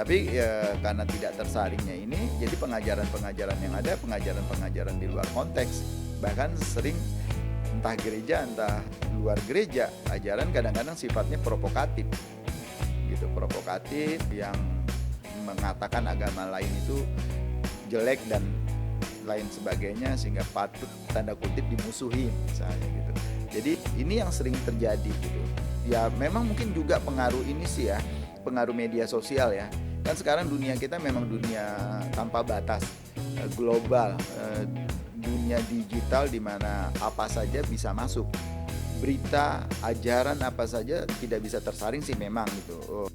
Tapi karena tidak tersaringnya ini, jadi pengajaran-pengajaran yang ada, pengajaran-pengajaran di luar konteks. Bahkan sering entah gereja, entah luar gereja, ajaran kadang-kadang sifatnya provokatif. Gitu, provokatif yang mengatakan agama lain itu jelek dan lain sebagainya, sehingga patut tanda kutip dimusuhi misalnya gitu. Jadi ini yang sering terjadi gitu. Ya memang mungkin juga pengaruh ini sih ya, pengaruh media sosial ya. Kan sekarang dunia kita memang dunia tanpa batas, global, dunia digital di mana apa saja bisa masuk. Berita, ajaran apa saja tidak bisa tersaring sih memang gitu.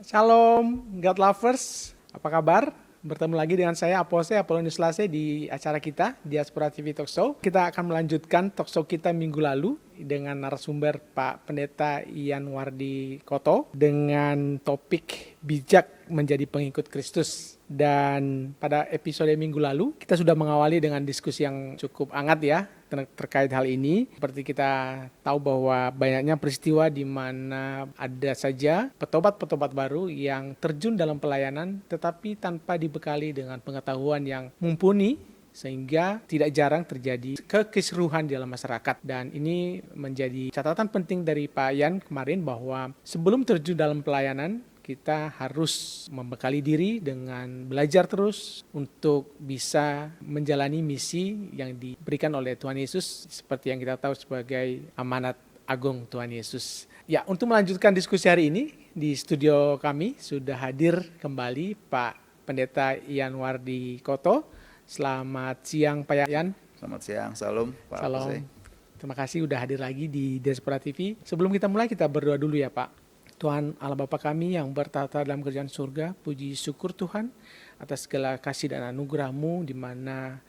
Shalom, God lovers, apa kabar? Bertemu lagi dengan saya Apose Apolonius Lase di acara kita Diaspora TV Talk Show. Kita akan melanjutkan talk show kita minggu lalu dengan narasumber Pak Pendeta Ian Wardi Koto dengan topik bijak menjadi pengikut Kristus. Dan pada episode minggu lalu kita sudah mengawali dengan diskusi yang cukup hangat ya terkait hal ini. Seperti kita tahu bahwa banyaknya peristiwa di mana ada saja petobat-petobat baru yang terjun dalam pelayanan tetapi tanpa dibekali dengan pengetahuan yang mumpuni, sehingga tidak jarang terjadi kekisruhan di dalam masyarakat. Dan ini menjadi catatan penting dari Pak Yan kemarin bahwa sebelum terjun dalam pelayanan kita harus membekali diri dengan belajar terus untuk bisa menjalani misi yang diberikan oleh Tuhan Yesus seperti yang kita tahu sebagai amanat agung Tuhan Yesus. Ya, untuk melanjutkan diskusi hari ini di studio kami sudah hadir kembali Pak Pendeta Ian Wardi Koto. Selamat siang Pak Yan. Selamat siang, salam Pak Salam. Apose. Terima kasih sudah hadir lagi di Diaspora TV. Sebelum kita mulai kita berdoa dulu ya Pak. Tuhan Allah Bapa kami yang bertata dalam kerajaan surga, puji syukur Tuhan atas segala kasih dan anugerah-Mu di mana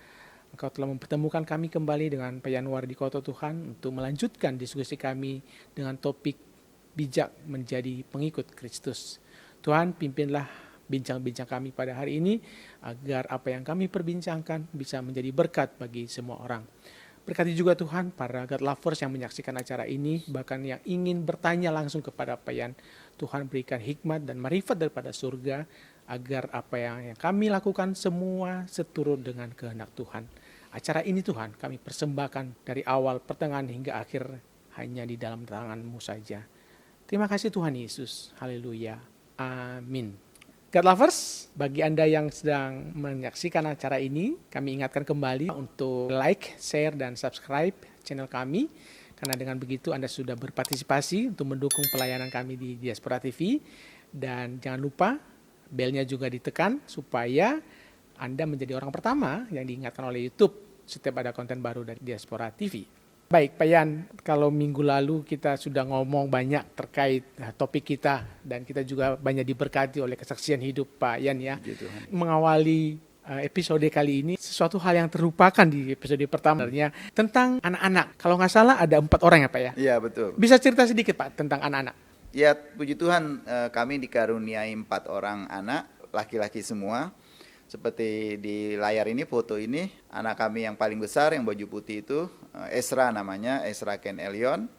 Engkau telah mempertemukan kami kembali dengan Pak Ian Wardi Koto Tuhan untuk melanjutkan diskusi kami dengan topik bijak menjadi pengikut Kristus. Tuhan pimpinlah bincang-bincang kami pada hari ini agar apa yang kami perbincangkan bisa menjadi berkat bagi semua orang. Berkati juga Tuhan para God lovers yang menyaksikan acara ini, bahkan yang ingin bertanya langsung kepada Pak Yan. Tuhan berikan hikmat dan marifat daripada surga, agar apa yang kami lakukan semua seturut dengan kehendak Tuhan. Acara ini Tuhan kami persembahkan dari awal, pertengahan hingga akhir hanya di dalam tangan-Mu saja. Terima kasih Tuhan Yesus. Haleluya. Amin. God lovers, bagi Anda yang sedang menyaksikan acara ini, kami ingatkan kembali untuk like, share, dan subscribe channel kami. Karena dengan begitu Anda sudah berpartisipasi untuk mendukung pelayanan kami di Diaspora TV. Dan jangan lupa, belnya juga ditekan supaya Anda menjadi orang pertama yang diingatkan oleh YouTube setiap ada konten baru dari Diaspora TV. Baik Pak Yan, kalau minggu lalu kita sudah ngomong banyak terkait topik kita dan kita juga banyak diberkati oleh kesaksian hidup Pak Yan ya. Mengawali episode kali ini sesuatu hal yang terlupakan di episode pertama tentang anak-anak. Kalau nggak salah ada 4 orang ya Pak ya? Iya betul. Bisa cerita sedikit Pak tentang anak-anak? Ya puji Tuhan, kami dikaruniai 4 orang anak, laki-laki semua. Seperti di layar ini, foto ini, anak kami yang paling besar yang baju putih itu, Ezra namanya, Ezra Ken Elion.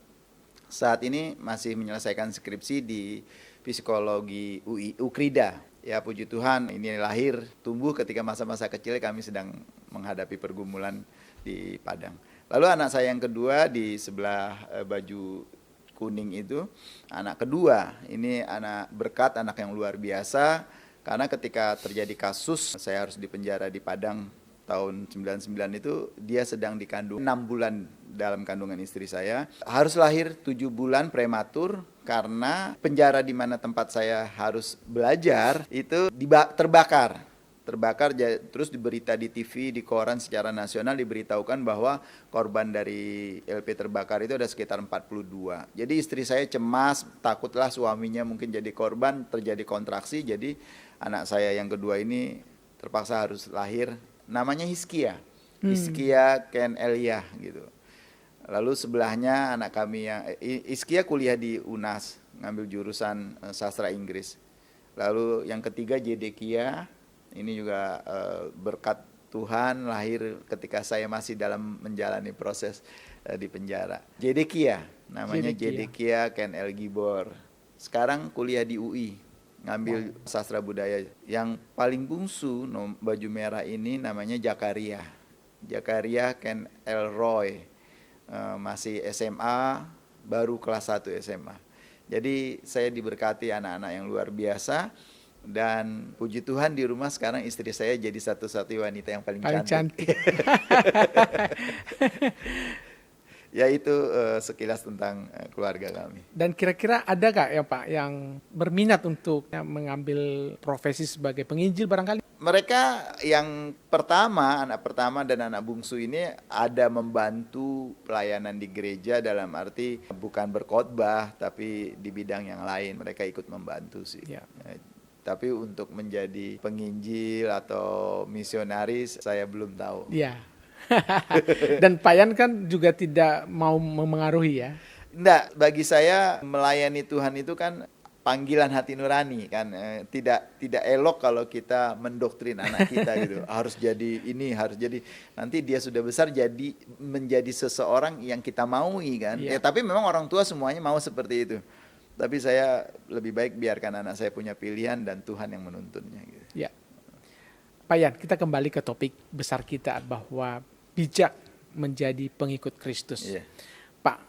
Saat ini masih menyelesaikan skripsi di psikologi Ukrida. Ya puji Tuhan, ini lahir, tumbuh ketika masa-masa kecil kami sedang menghadapi pergumulan di Padang. Lalu anak saya yang kedua di sebelah baju kuning itu, anak kedua, ini anak berkat, anak yang luar biasa. Karena ketika terjadi kasus saya harus dipenjara di Padang tahun 99 itu, dia sedang dikandung 6 bulan dalam kandungan istri saya. Harus lahir 7 bulan prematur karena penjara di mana tempat saya harus belajar itu terbakar. Terus diberita di TV, di koran secara nasional diberitahukan bahwa korban dari LP terbakar itu ada sekitar 42. Jadi istri saya cemas, takutlah suaminya mungkin jadi korban, terjadi kontraksi. Jadi anak saya yang kedua ini terpaksa harus lahir, namanya Hizkia. Hizkia Ken Elia gitu. Lalu sebelahnya anak kami yang Hizkia kuliah di UNAS, ngambil jurusan sastra Inggris. Lalu yang ketiga Jedekia, Ini juga berkat Tuhan lahir ketika saya masih dalam menjalani proses di penjara. Jedekia, namanya Jedekia Ken El Gibor. Sekarang kuliah di UI, ngambil sastra budaya. Yang paling bungsu baju merah ini namanya Jakaria. Jakaria Ken El Roy, masih SMA, baru kelas 1 SMA. Jadi saya diberkati anak-anak yang luar biasa. Dan puji Tuhan di rumah sekarang istri saya jadi satu-satunya wanita yang paling cantik. Ya itu sekilas tentang keluarga kami. Dan kira-kira ada gak ya Pak yang berminat untuk mengambil profesi sebagai penginjil barangkali? Mereka yang pertama, anak pertama dan anak bungsu ini ada membantu pelayanan di gereja dalam arti bukan berkhotbah tapi di bidang yang lain mereka ikut membantu sih. Ya. Tapi untuk menjadi penginjil atau misionaris saya belum tahu. Iya. Dan Pak Yan kan juga tidak mau memengaruhi ya. Enggak, bagi saya melayani Tuhan itu kan panggilan hati nurani kan. Tidak elok kalau kita mendoktrin anak kita gitu. Harus jadi ini, harus jadi. Nanti dia sudah besar jadi menjadi seseorang yang kita maui kan. Ya, tapi memang orang tua semuanya mau seperti itu. Tapi saya lebih baik biarkan anak saya punya pilihan dan Tuhan yang menuntunnya. Gitu. Ya, Pak Yan, kita kembali ke topik besar kita bahwa bijak menjadi pengikut Kristus. Yeah. Pak,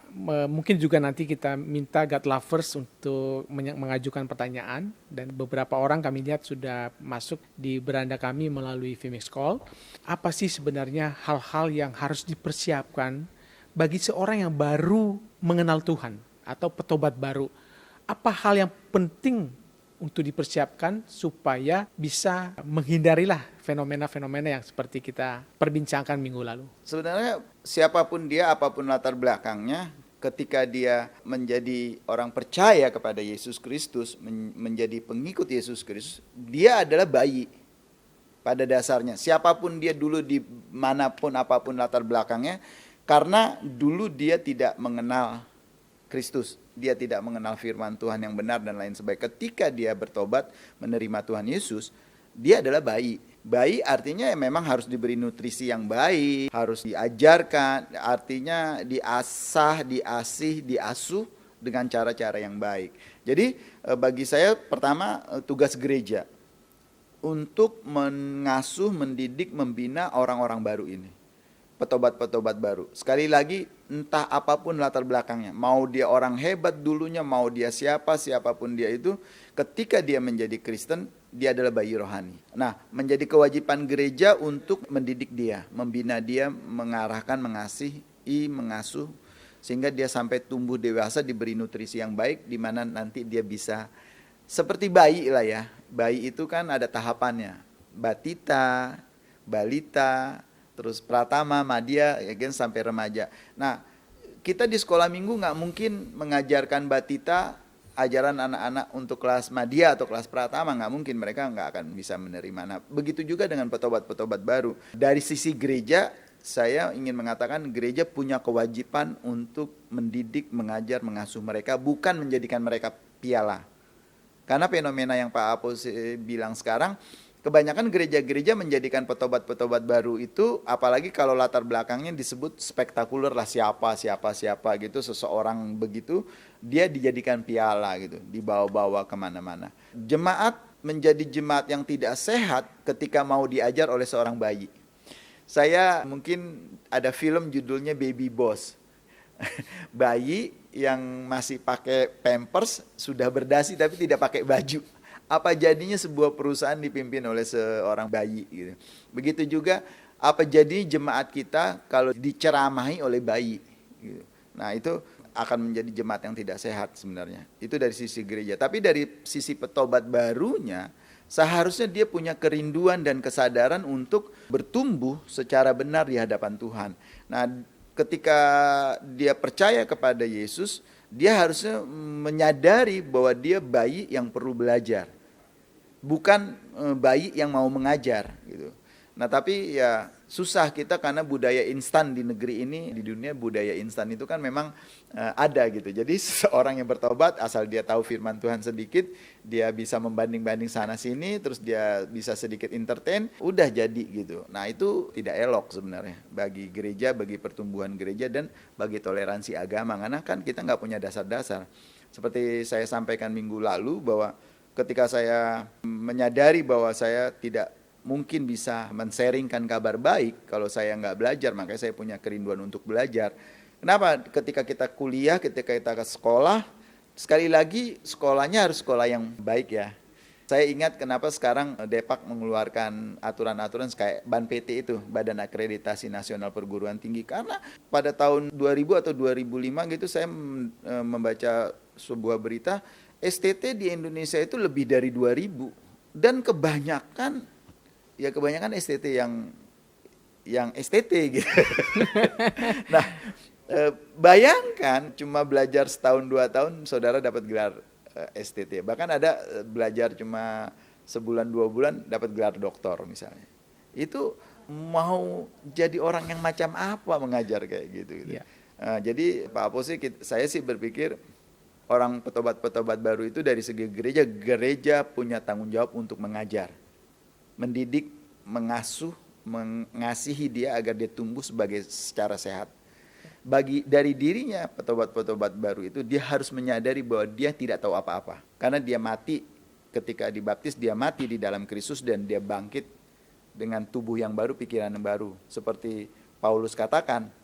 mungkin juga nanti kita minta God Lovers untuk mengajukan pertanyaan dan beberapa orang kami lihat sudah masuk di beranda kami melalui Vmix Call. Apa sih sebenarnya hal-hal yang harus dipersiapkan bagi seorang yang baru mengenal Tuhan atau petobat baru? Apa hal yang penting untuk dipersiapkan supaya bisa menghindarilah fenomena-fenomena yang seperti kita perbincangkan minggu lalu? Sebenarnya siapapun dia, apapun latar belakangnya, ketika dia menjadi orang percaya kepada Yesus Kristus, menjadi pengikut Yesus Kristus, dia adalah bayi pada dasarnya. Siapapun dia dulu dimanapun apapun latar belakangnya, karena dulu dia tidak mengenal Kristus, dia tidak mengenal firman Tuhan yang benar dan lain sebagainya. Ketika dia bertobat menerima Tuhan Yesus, dia adalah bayi. Bayi artinya memang harus diberi nutrisi yang baik, harus diajarkan, artinya diasah, diasih, diasuh dengan cara-cara yang baik. Jadi bagi saya pertama tugas gereja untuk mengasuh, mendidik, membina orang-orang baru ini. Petobat-petobat baru. Sekali lagi, entah apapun latar belakangnya, mau dia orang hebat dulunya, mau dia siapapun dia itu, ketika dia menjadi Kristen, dia adalah bayi rohani. Nah, menjadi kewajiban gereja untuk mendidik dia, membina dia, mengarahkan, mengasihi, mengasuh, sehingga dia sampai tumbuh dewasa, diberi nutrisi yang baik, di mana nanti dia bisa seperti bayi lah ya. Bayi itu kan ada tahapannya, batita, balita, terus pratama, madya, ya kan, sampai remaja. Nah, kita di sekolah minggu nggak mungkin mengajarkan batita, ajaran anak-anak untuk kelas madya atau kelas pratama, nggak mungkin, mereka nggak akan bisa menerima. Nah, begitu juga dengan petobat-petobat baru. Dari sisi gereja, saya ingin mengatakan gereja punya kewajiban untuk mendidik, mengajar, mengasuh mereka, bukan menjadikan mereka piala. Karena fenomena yang Pak Apos bilang sekarang, kebanyakan gereja-gereja menjadikan petobat-petobat baru itu, apalagi kalau latar belakangnya disebut spektakuler lah, siapa gitu, seseorang begitu, dia dijadikan piala gitu, dibawa-bawa kemana-mana. Jemaat menjadi jemaat yang tidak sehat ketika mau diajar oleh seorang bayi. Saya mungkin ada film judulnya Baby Boss. Bayi yang masih pakai pampers, sudah berdasi tapi tidak pakai baju. Apa jadinya sebuah perusahaan dipimpin oleh seorang bayi gitu. Begitu juga apa jadi jemaat kita kalau diceramahi oleh bayi gitu. Nah, itu akan menjadi jemaat yang tidak sehat sebenarnya. Itu dari sisi gereja. Tapi dari sisi petobat barunya, seharusnya dia punya kerinduan dan kesadaran untuk bertumbuh secara benar di hadapan Tuhan. Nah, ketika dia percaya kepada Yesus, dia harusnya menyadari bahwa dia bayi yang perlu belajar. Bukan bayi yang mau mengajar gitu. Nah tapi ya susah kita karena budaya instan di negeri ini, di dunia budaya instan itu kan memang ada gitu. Jadi seorang yang bertobat asal dia tahu firman Tuhan sedikit, dia bisa membanding-banding sana sini, terus dia bisa sedikit entertain, udah jadi gitu. Nah itu tidak elok sebenarnya bagi gereja, bagi pertumbuhan gereja dan bagi toleransi agama. Karena kan kita nggak punya dasar-dasar. Seperti saya sampaikan minggu lalu bahwa ketika saya menyadari bahwa saya tidak mungkin bisa men-sharingkan kabar baik kalau saya nggak belajar, makanya saya punya kerinduan untuk belajar. Kenapa? Ketika kita kuliah, ketika kita ke sekolah, sekali lagi sekolahnya harus sekolah yang baik ya. Saya ingat kenapa sekarang Depak mengeluarkan aturan-aturan kayak BAN PT itu, Badan Akreditasi Nasional Perguruan Tinggi. Karena pada tahun 2000 atau 2005 gitu saya membaca sebuah berita, STT di Indonesia itu lebih dari 2000. Dan kebanyakan STT yang STT gitu. Nah, bayangkan cuma belajar setahun 2 tahun saudara dapat gelar STT. Bahkan ada belajar cuma sebulan 2 bulan dapat gelar doktor misalnya. Itu mau jadi orang yang macam apa mengajar kayak gitu. Ya. Jadi Pak Apo saya sih berpikir orang petobat-petobat baru itu dari segi gereja punya tanggung jawab untuk mengajar, mendidik, mengasuh, mengasihi dia agar dia tumbuh secara sehat. Dari dirinya petobat-petobat baru itu dia harus menyadari bahwa dia tidak tahu apa-apa. Karena dia mati ketika dibaptis, dia mati di dalam Kristus dan dia bangkit dengan tubuh yang baru, pikiran yang baru. Seperti Paulus katakan,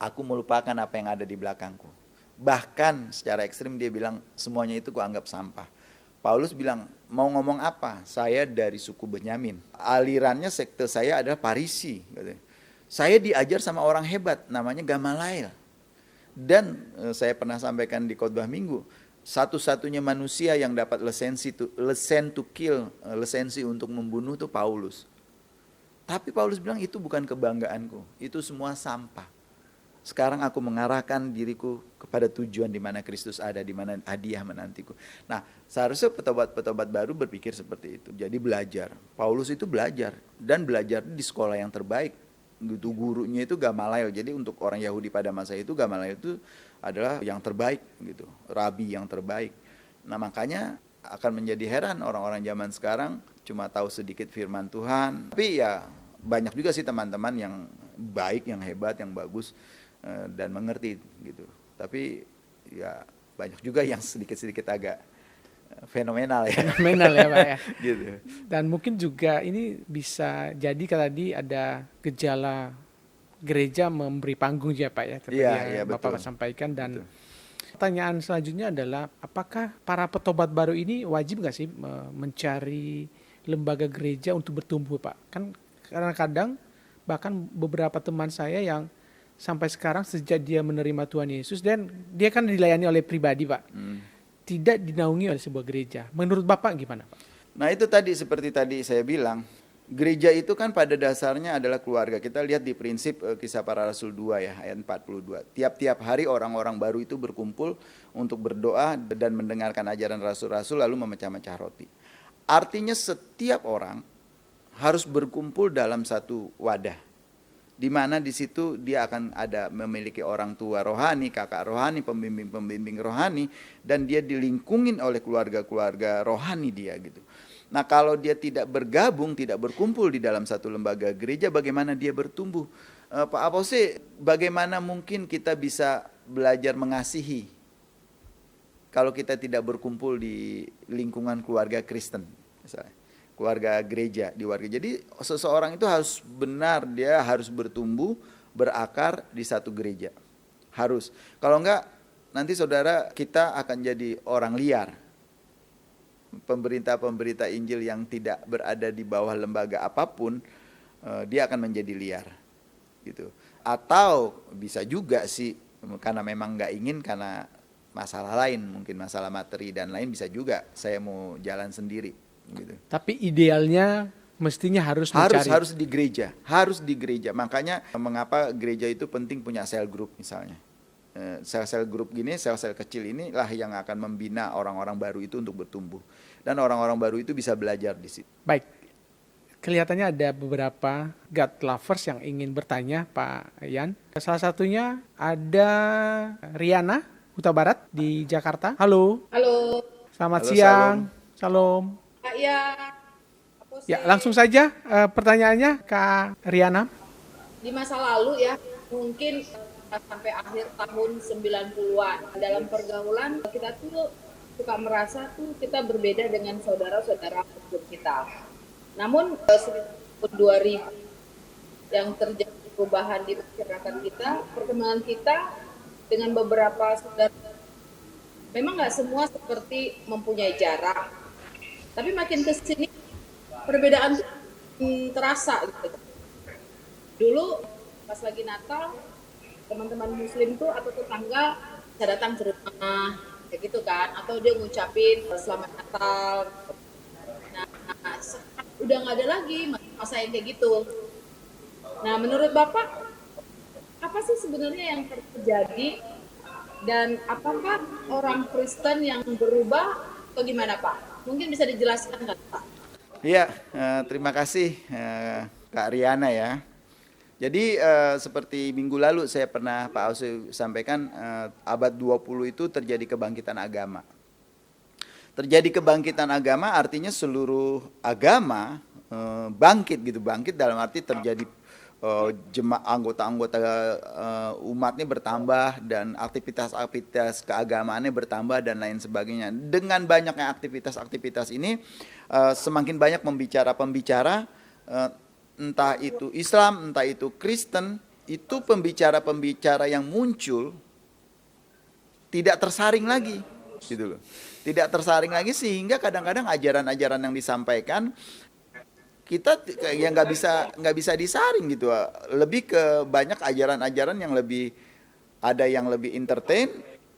aku melupakan apa yang ada di belakangku. Bahkan secara ekstrim dia bilang semuanya itu kuanggap sampah. Paulus bilang, mau ngomong apa? Saya dari suku Benyamin. Alirannya sekte saya adalah Parisi. Saya diajar sama orang hebat, namanya Gamaliel. Dan saya pernah sampaikan di khotbah minggu, satu-satunya manusia yang dapat lisensi untuk membunuh itu Paulus. Tapi Paulus bilang itu bukan kebanggaanku, itu semua sampah. Sekarang aku mengarahkan diriku kepada tujuan di mana Kristus ada, di mana hadiah menantiku. Nah, seharusnya petobat-petobat baru berpikir seperti itu. Jadi belajar. Paulus itu belajar dan belajar di sekolah yang terbaik. Itu gurunya itu Gamaliel. Jadi untuk orang Yahudi pada masa itu Gamaliel itu adalah yang terbaik gitu, rabi yang terbaik. Nah, makanya akan menjadi heran orang-orang zaman sekarang cuma tahu sedikit firman Tuhan. Tapi ya banyak juga sih teman-teman yang baik, yang hebat, yang bagus dan mengerti gitu. Tapi ya banyak juga yang sedikit-sedikit agak fenomenal ya. Fenomenal ya Pak ya. Gitu. Dan mungkin juga ini bisa jadi tadi ada gejala gereja memberi panggung ya Pak ya. Seperti yang Bapak sampaikan. Dan pertanyaan selanjutnya adalah apakah para petobat baru ini wajib nggak sih mencari lembaga gereja untuk bertumbuh Pak? Kan kadang-kadang bahkan beberapa teman saya yang sampai sekarang sejak dia menerima Tuhan Yesus dan dia kan dilayani oleh pribadi Pak, tidak dinaungi oleh sebuah gereja. Menurut Bapak gimana Pak? Nah itu tadi seperti tadi saya bilang, gereja itu kan pada dasarnya adalah keluarga. Kita lihat di prinsip Kisah Para Rasul 2 ya, ayat 42. Tiap-tiap hari orang-orang baru itu berkumpul untuk berdoa dan mendengarkan ajaran rasul-rasul lalu memecah-mecah roti. Artinya setiap orang harus berkumpul dalam satu wadah, di mana di situ dia akan memiliki orang tua rohani, kakak rohani, pembimbing-pembimbing rohani, dan dia dilingkungin oleh keluarga-keluarga rohani dia gitu. Nah kalau dia tidak bergabung, tidak berkumpul di dalam satu lembaga gereja, bagaimana dia bertumbuh? Pak Apose, bagaimana mungkin kita bisa belajar mengasihi kalau kita tidak berkumpul di lingkungan keluarga Kristen misalnya? Keluarga gereja di warga. Jadi seseorang itu harus benar, dia harus bertumbuh, berakar di satu gereja. Harus. Kalau enggak, nanti saudara kita akan jadi orang liar. Pemberita-pemberita Injil yang tidak berada di bawah lembaga apapun, dia akan menjadi liar. Gitu. Atau bisa juga sih, karena memang enggak ingin, karena masalah lain, mungkin masalah materi dan lain, bisa juga saya mau jalan sendiri. Gitu. Tapi idealnya mestinya harus di gereja. Makanya mengapa gereja itu penting punya sel group misalnya. Sel-sel grup gini, sel-sel kecil inilah yang akan membina orang-orang baru itu untuk bertumbuh. Dan orang-orang baru itu bisa belajar di situ. Baik. kelihatannya ada beberapa God lovers yang ingin bertanya Pak Yan. Salah satunya ada Riana Huta Barat di Jakarta. Halo, Halo, selamat Halo, siang. Salam. Kak Ya. Aku Ya, sih langsung saja pertanyaannya Kak Riana. di masa lalu ya, mungkin sampai akhir tahun 90-an. Dalam pergaulan kita tuh suka merasa tuh kita berbeda dengan saudara-saudara muslim kita. Namun sekitar tahun 2000 yang terjadi perubahan di masyarakat kita, perkembangan kita dengan beberapa saudara, memang nggak semua seperti mempunyai jarak. Tapi makin ke sini perbedaan tuh terasa gitu. Dulu pas lagi Natal, teman-teman muslim tuh atau tetangga bisa datang ke rumah kayak gitu kan, atau dia ngucapin selamat Natal. Nah, udah nggak ada lagi masa yang kayak gitu. Nah, menurut Bapak, apa sih sebenarnya yang terjadi dan apakah orang Kristen yang berubah atau gimana Pak? Mungkin bisa dijelaskan kan Pak? Iya, terima kasih Kak Riana ya. Jadi seperti minggu lalu saya pernah Pak Ausi sampaikan, abad 20 itu terjadi kebangkitan agama. Terjadi kebangkitan agama artinya seluruh agama bangkit gitu, bangkit dalam arti terjadi anggota-anggota umatnya bertambah dan aktivitas-aktivitas keagamaannya bertambah dan lain sebagainya. Dengan banyaknya aktivitas-aktivitas ini semakin banyak pembicara-pembicara, entah itu Islam, entah itu Kristen, itu pembicara-pembicara yang muncul tidak tersaring lagi, gitu loh. Tidak tersaring lagi sehingga kadang-kadang ajaran-ajaran yang disampaikan kita yang nggak bisa disaring gitu. Lebih ke banyak ajaran-ajaran yang lebih, ada yang lebih entertain,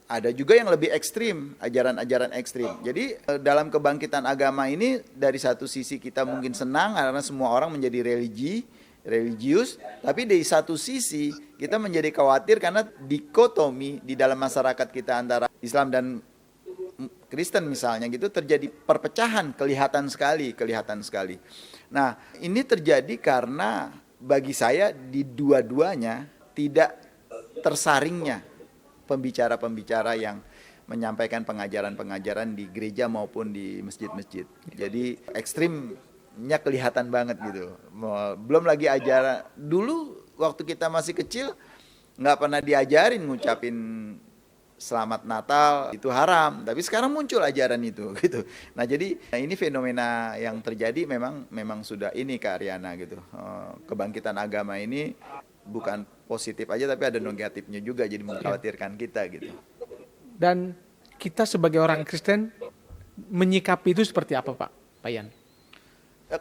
ada juga yang lebih ekstrim, ajaran-ajaran ekstrim. Jadi dalam kebangkitan agama ini dari satu sisi kita mungkin senang karena semua orang menjadi religius, tapi dari satu sisi kita menjadi khawatir karena dikotomi di dalam masyarakat kita antara Islam dan Kristen misalnya gitu, terjadi perpecahan kelihatan sekali. Nah, ini terjadi karena bagi saya di dua-duanya tidak tersaringnya pembicara-pembicara yang menyampaikan pengajaran-pengajaran di gereja maupun di masjid-masjid. Jadi ekstrimnya kelihatan banget gitu. Belum lagi ajaran dulu waktu kita masih kecil nggak pernah diajarin ngucapin Selamat Natal itu haram, tapi sekarang muncul ajaran itu gitu. Nah, jadi ini fenomena yang terjadi memang sudah ini Kak Ariana gitu. Kebangkitan agama ini bukan positif aja tapi ada negatifnya juga, jadi mengkhawatirkan kita gitu. Dan kita sebagai orang Kristen menyikapi itu seperti apa Pak Yan?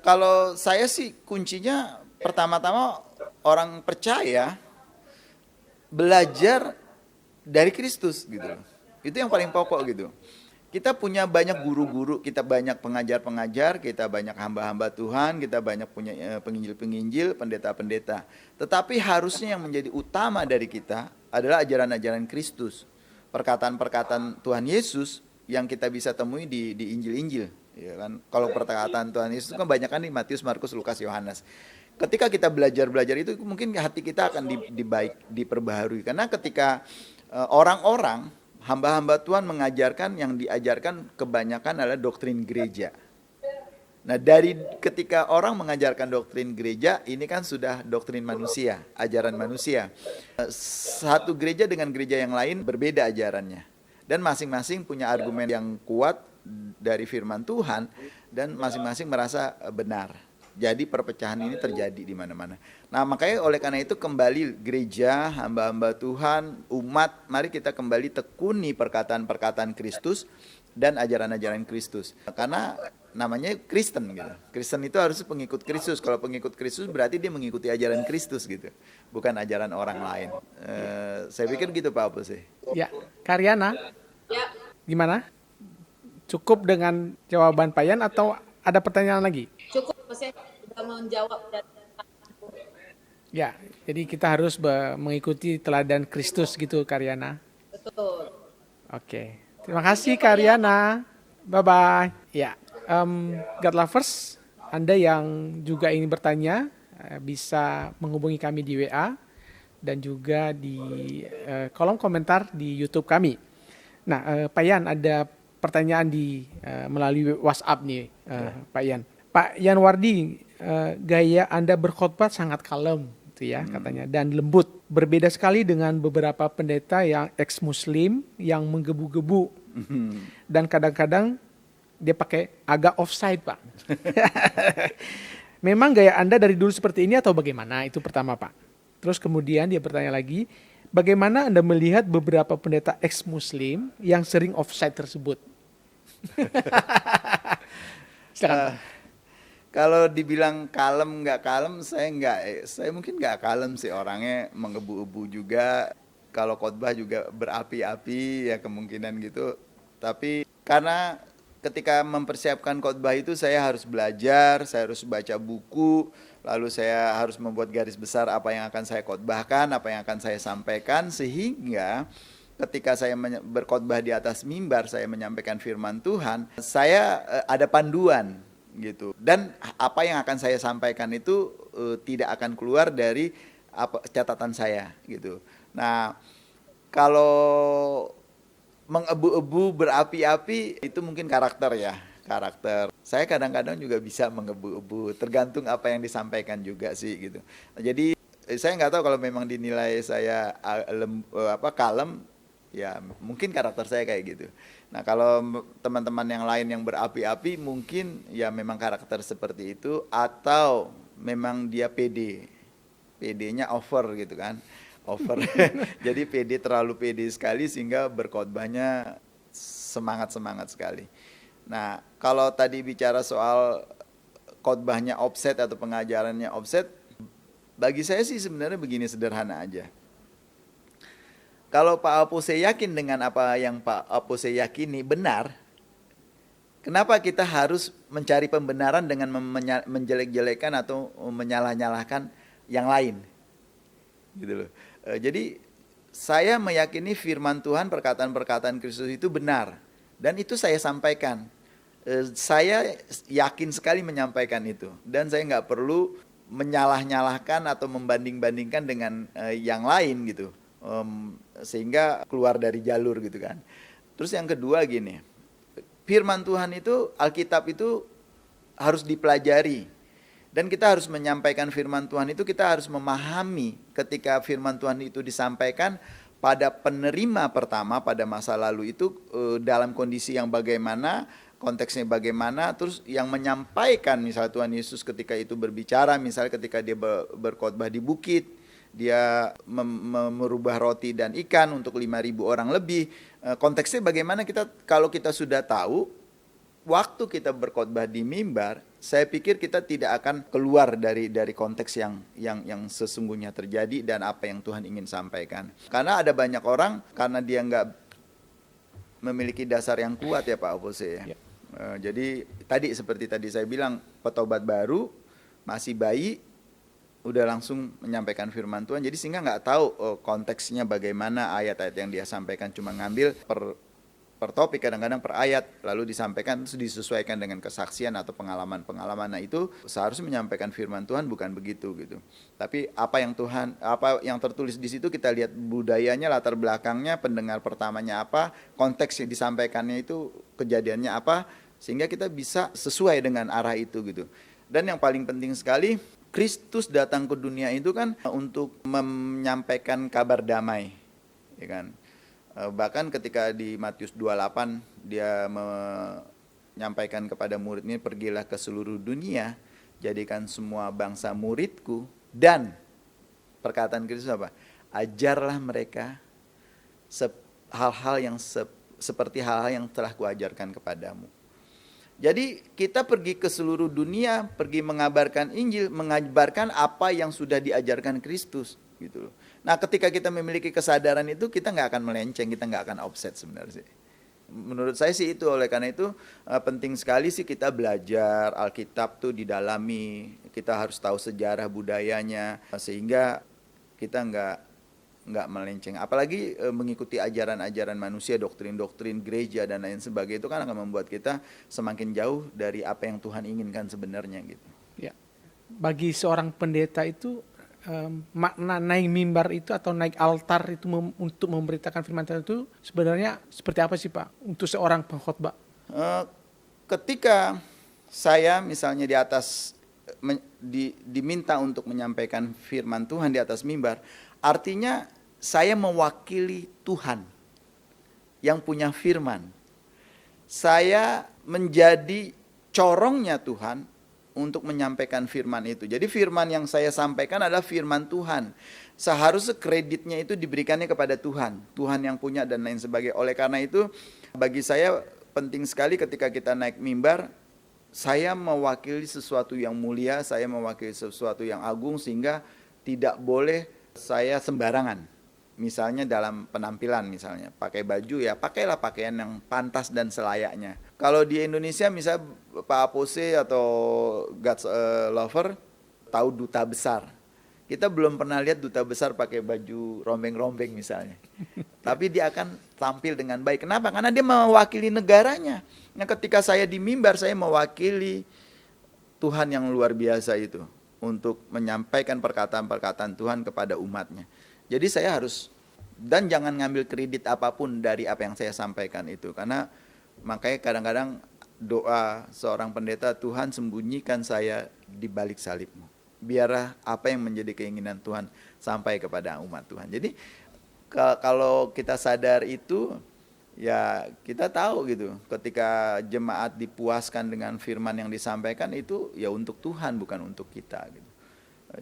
Kalau saya sih kuncinya pertama-tama orang percaya belajar dari Kristus gitu. Itu yang paling pokok gitu. Kita punya banyak guru-guru, kita banyak pengajar-pengajar, kita banyak hamba-hamba Tuhan, kita banyak punya penginjil-penginjil, pendeta-pendeta. Tetapi harusnya yang menjadi utama dari kita adalah ajaran-ajaran Kristus. Perkataan-perkataan Tuhan Yesus yang kita bisa temui di Injil-Injil. Ya kan? Kalau perkataan Tuhan Yesus kan banyak kan di Matius, Markus, Lukas, Yohanes. Ketika kita belajar itu mungkin hati kita akan diperbaharui. Karena ketika orang-orang, hamba-hamba Tuhan mengajarkan, yang diajarkan kebanyakan adalah doktrin gereja. Nah, dari ketika orang mengajarkan doktrin gereja, ini kan sudah doktrin manusia, ajaran manusia. Satu gereja dengan gereja yang lain berbeda ajarannya. Dan masing-masing punya argumen yang kuat dari firman Tuhan, dan masing-masing merasa benar. Jadi perpecahan ini terjadi di mana-mana. Nah, makanya oleh karena itu kembali gereja, hamba-hamba Tuhan, umat, mari kita kembali tekuni perkataan-perkataan Kristus dan ajaran-ajaran Kristus. Karena namanya Kristen gitu. Kristen itu harus pengikut Kristus. Kalau pengikut Kristus berarti dia mengikuti ajaran Kristus gitu. Bukan ajaran orang lain. Saya pikir gitu Pak Apus sih. Ya, Karyana, Ya, gimana? Cukup dengan jawaban Pak Yan atau ada pertanyaan lagi? cukup saya sudah menjawab dan Ya, jadi kita harus mengikuti teladan Kristus gitu, Karyana. betul. Oke, terima kasih Karyana. Bye-bye. Ya, God Lovers, Anda yang juga ingin bertanya bisa menghubungi kami di WA dan juga di kolom komentar di YouTube kami. Nah, Pak Yan, ada pertanyaan melalui WhatsApp nih, Pak Yan. Pak Yan Wardi, gaya Anda berkhotbah sangat kalem, gitu ya katanya, dan lembut. Berbeda sekali dengan beberapa pendeta yang ex-Muslim yang menggebu-gebu dan kadang-kadang dia pakai agak offside, Pak. Memang gaya Anda dari dulu seperti ini atau bagaimana? Itu pertama, Pak. Terus kemudian dia bertanya lagi, bagaimana Anda melihat beberapa pendeta ex-Muslim yang sering offside tersebut? Silakan, Pak. Kalau dibilang kalem nggak kalem, saya mungkin nggak kalem sih, orangnya menggebu-gebu juga. Kalau khotbah juga berapi-api ya kemungkinan gitu. Tapi karena ketika mempersiapkan khotbah itu saya harus belajar, saya harus baca buku, lalu saya harus membuat garis besar apa yang akan saya khotbahkan, apa yang akan saya sampaikan, sehingga ketika saya berkhotbah di atas mimbar, saya menyampaikan firman Tuhan, saya ada panduan gitu. Dan apa yang akan saya sampaikan itu tidak akan keluar dari catatan saya gitu. Nah, kalau mengebu-ebu berapi-api itu mungkin karakter ya, karakter. Saya kadang-kadang juga bisa mengebu-ebu, tergantung apa yang disampaikan juga sih gitu. Jadi saya nggak tahu kalau memang dinilai saya kalem, ya mungkin karakter saya kayak gitu. Nah, kalau teman-teman yang lain yang berapi-api mungkin ya memang karakter seperti itu, atau memang dia pede. PD-nya over gitu kan. Over. Jadi PD, terlalu PD sekali sehingga berkhotbahnya semangat-semangat sekali. Nah, kalau tadi bicara soal khotbahnya offset atau pengajarannya offset, bagi saya sih sebenarnya begini, sederhana aja. Kalau Pak Apose yakin dengan apa yang Pak Apose yakini benar, kenapa kita harus mencari pembenaran dengan menjelek-jelekan atau menyalah-nyalahkan yang lain? Gitu loh. Jadi saya meyakini firman Tuhan, perkataan-perkataan Kristus itu benar, dan itu saya sampaikan. Saya yakin sekali menyampaikan itu, dan saya nggak perlu menyalah-nyalahkan atau membanding-bandingkan dengan yang lain gitu. Sehingga keluar dari jalur gitu kan. Terus yang kedua gini, firman Tuhan itu, Alkitab itu harus dipelajari, dan kita harus menyampaikan firman Tuhan itu, kita harus memahami ketika firman Tuhan itu disampaikan pada penerima pertama pada masa lalu itu dalam kondisi yang bagaimana, konteksnya bagaimana, terus yang menyampaikan, misalnya Tuhan Yesus ketika itu berbicara, misalnya ketika dia berkhotbah di bukit, dia merubah roti dan ikan untuk 5.000 orang lebih. Konteksnya bagaimana, kalau kita sudah tahu, waktu kita berkhotbah di mimbar, saya pikir kita tidak akan keluar dari konteks yang sesungguhnya terjadi dan apa yang Tuhan ingin sampaikan. Karena ada banyak orang, karena dia nggak memiliki dasar yang kuat ya Pak Apose ya. Jadi seperti tadi saya bilang, petobat baru, masih bayi, udah langsung menyampaikan firman Tuhan, jadi sehingga nggak tahu konteksnya bagaimana, ayat-ayat yang dia sampaikan cuma ngambil per topik, kadang-kadang per ayat, lalu disampaikan terus disesuaikan dengan kesaksian atau pengalaman-pengalaman. Nah, itu seharusnya menyampaikan firman Tuhan bukan begitu gitu. Tapi apa yang tertulis di situ, kita lihat budayanya, latar belakangnya, pendengar pertamanya apa, konteks yang disampaikannya itu, kejadiannya apa, sehingga kita bisa sesuai dengan arah itu gitu. Dan yang paling penting sekali, Kristus datang ke dunia itu kan untuk menyampaikan kabar damai, ya kan. Bahkan ketika di Matius 28 dia menyampaikan kepada muridnya, pergilah ke seluruh dunia, jadikan semua bangsa muridku, dan perkataan Kristus apa? Ajarlah mereka hal-hal yang seperti hal-hal yang telah kuajarkan kepadamu. Jadi kita pergi ke seluruh dunia, pergi mengabarkan Injil, mengabarkan apa yang sudah diajarkan Kristus gitu loh. Nah, ketika kita memiliki kesadaran itu, kita nggak akan melenceng, kita nggak akan offset sebenarnya sih. Menurut saya sih itu, oleh karena itu penting sekali sih kita belajar Alkitab tuh didalami, kita harus tahu sejarah budayanya, sehingga kita nggak nggak melenceng. Apalagi mengikuti ajaran-ajaran manusia, doktrin-doktrin gereja dan lain sebagainya, itu kan akan membuat kita semakin jauh dari apa yang Tuhan inginkan sebenarnya gitu. Ya. Bagi seorang pendeta itu makna naik mimbar itu atau naik altar itu untuk memberitakan firman Tuhan itu sebenarnya seperti apa sih Pak untuk seorang pengkhotbah? Ketika saya misalnya di atas diminta untuk menyampaikan firman Tuhan di atas mimbar, artinya saya mewakili Tuhan yang punya firman. Saya menjadi corongnya Tuhan untuk menyampaikan firman itu. Jadi firman yang saya sampaikan adalah firman Tuhan. Seharusnya kreditnya itu diberikannya kepada Tuhan. Tuhan yang punya dan lain sebagainya. Oleh karena itu bagi saya penting sekali ketika kita naik mimbar, saya mewakili sesuatu yang mulia, saya mewakili sesuatu yang agung, sehingga tidak boleh saya sembarangan. Misalnya dalam penampilan, misalnya pakai baju, ya pakailah pakaian yang pantas dan selayaknya. Kalau di Indonesia misalnya Pak Apose atau God's Lover tahu duta besar, kita belum pernah lihat duta besar pakai baju rombeng-rombeng misalnya. Tapi dia akan tampil dengan baik. Kenapa? Karena dia mewakili negaranya. Nah, ketika saya di mimbar, saya mewakili Tuhan yang luar biasa itu untuk menyampaikan perkataan-perkataan Tuhan kepada umatnya. Jadi saya harus, dan jangan ngambil kredit apapun dari apa yang saya sampaikan itu. Karena makanya kadang-kadang doa seorang pendeta, Tuhan sembunyikan saya di balik salibmu. Biarlah apa yang menjadi keinginan Tuhan sampai kepada umat Tuhan. Jadi kalau kita sadar itu, ya kita tahu gitu, ketika jemaat dipuaskan dengan firman yang disampaikan itu ya untuk Tuhan, bukan untuk kita gitu.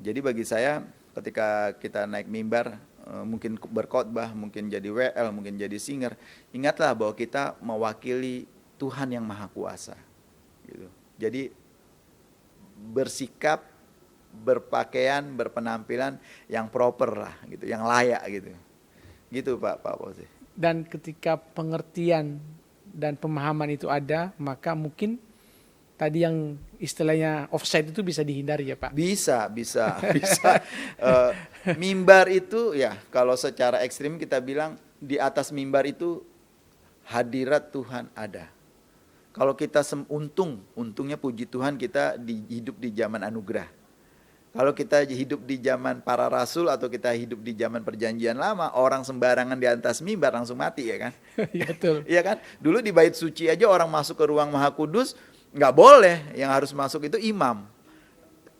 Jadi bagi saya ketika kita naik mimbar, mungkin berkhotbah, mungkin jadi WL, mungkin jadi singer, ingatlah bahwa kita mewakili Tuhan yang Maha Kuasa gitu. Jadi bersikap, berpakaian, berpenampilan yang proper lah gitu, yang layak gitu. Gitu Pak Fauzi. Dan ketika pengertian dan pemahaman itu ada, maka mungkin tadi yang istilahnya offside itu bisa dihindari ya Pak? Bisa. Mimbar itu ya, kalau secara ekstrim kita bilang di atas mimbar itu hadirat Tuhan ada. Kalau kita untungnya puji Tuhan kita hidup di zaman anugerah. Kalau kita hidup di zaman para rasul atau kita hidup di zaman perjanjian lama, orang sembarangan di atas mimbar langsung mati ya kan? Iya betul. Iya kan? Dulu di bait suci aja orang masuk ke ruang Maha Kudus nggak boleh, yang harus masuk itu imam.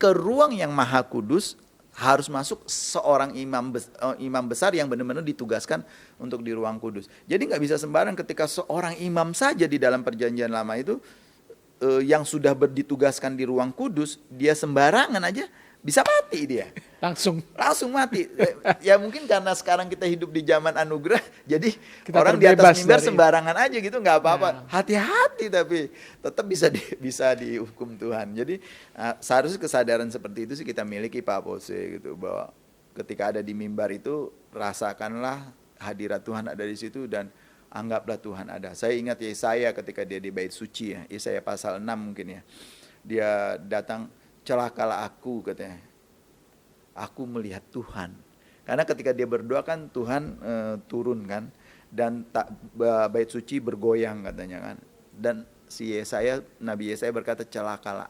Ke ruang yang Maha Kudus harus masuk seorang imam besar yang benar-benar ditugaskan untuk di ruang kudus. Jadi nggak bisa sembarang ketika seorang imam saja di dalam perjanjian lama itu yang sudah ditugaskan di ruang kudus, dia sembarangan aja bisa mati dia. Langsung Mati. Ya mungkin karena sekarang kita hidup di zaman anugerah, jadi kita orang di atas mimbar dari sembarangan aja gitu, nggak apa-apa. Nah. Hati-hati, tapi tetap bisa dihukum Tuhan. Jadi seharusnya kesadaran seperti itu sih kita miliki Pak Apose gitu, bahwa ketika ada di mimbar itu rasakanlah hadirat Tuhan ada di situ dan anggaplah Tuhan ada. Saya ingat Yesaya ketika dia di bait suci ya, Yesaya pasal 6 mungkin ya. Dia datang, celakalah aku katanya, aku melihat Tuhan. Karena ketika dia berdoa kan Tuhan turun kan, dan bait suci bergoyang katanya kan. Dan si Yesaya, Nabi Yesaya berkata, celakalah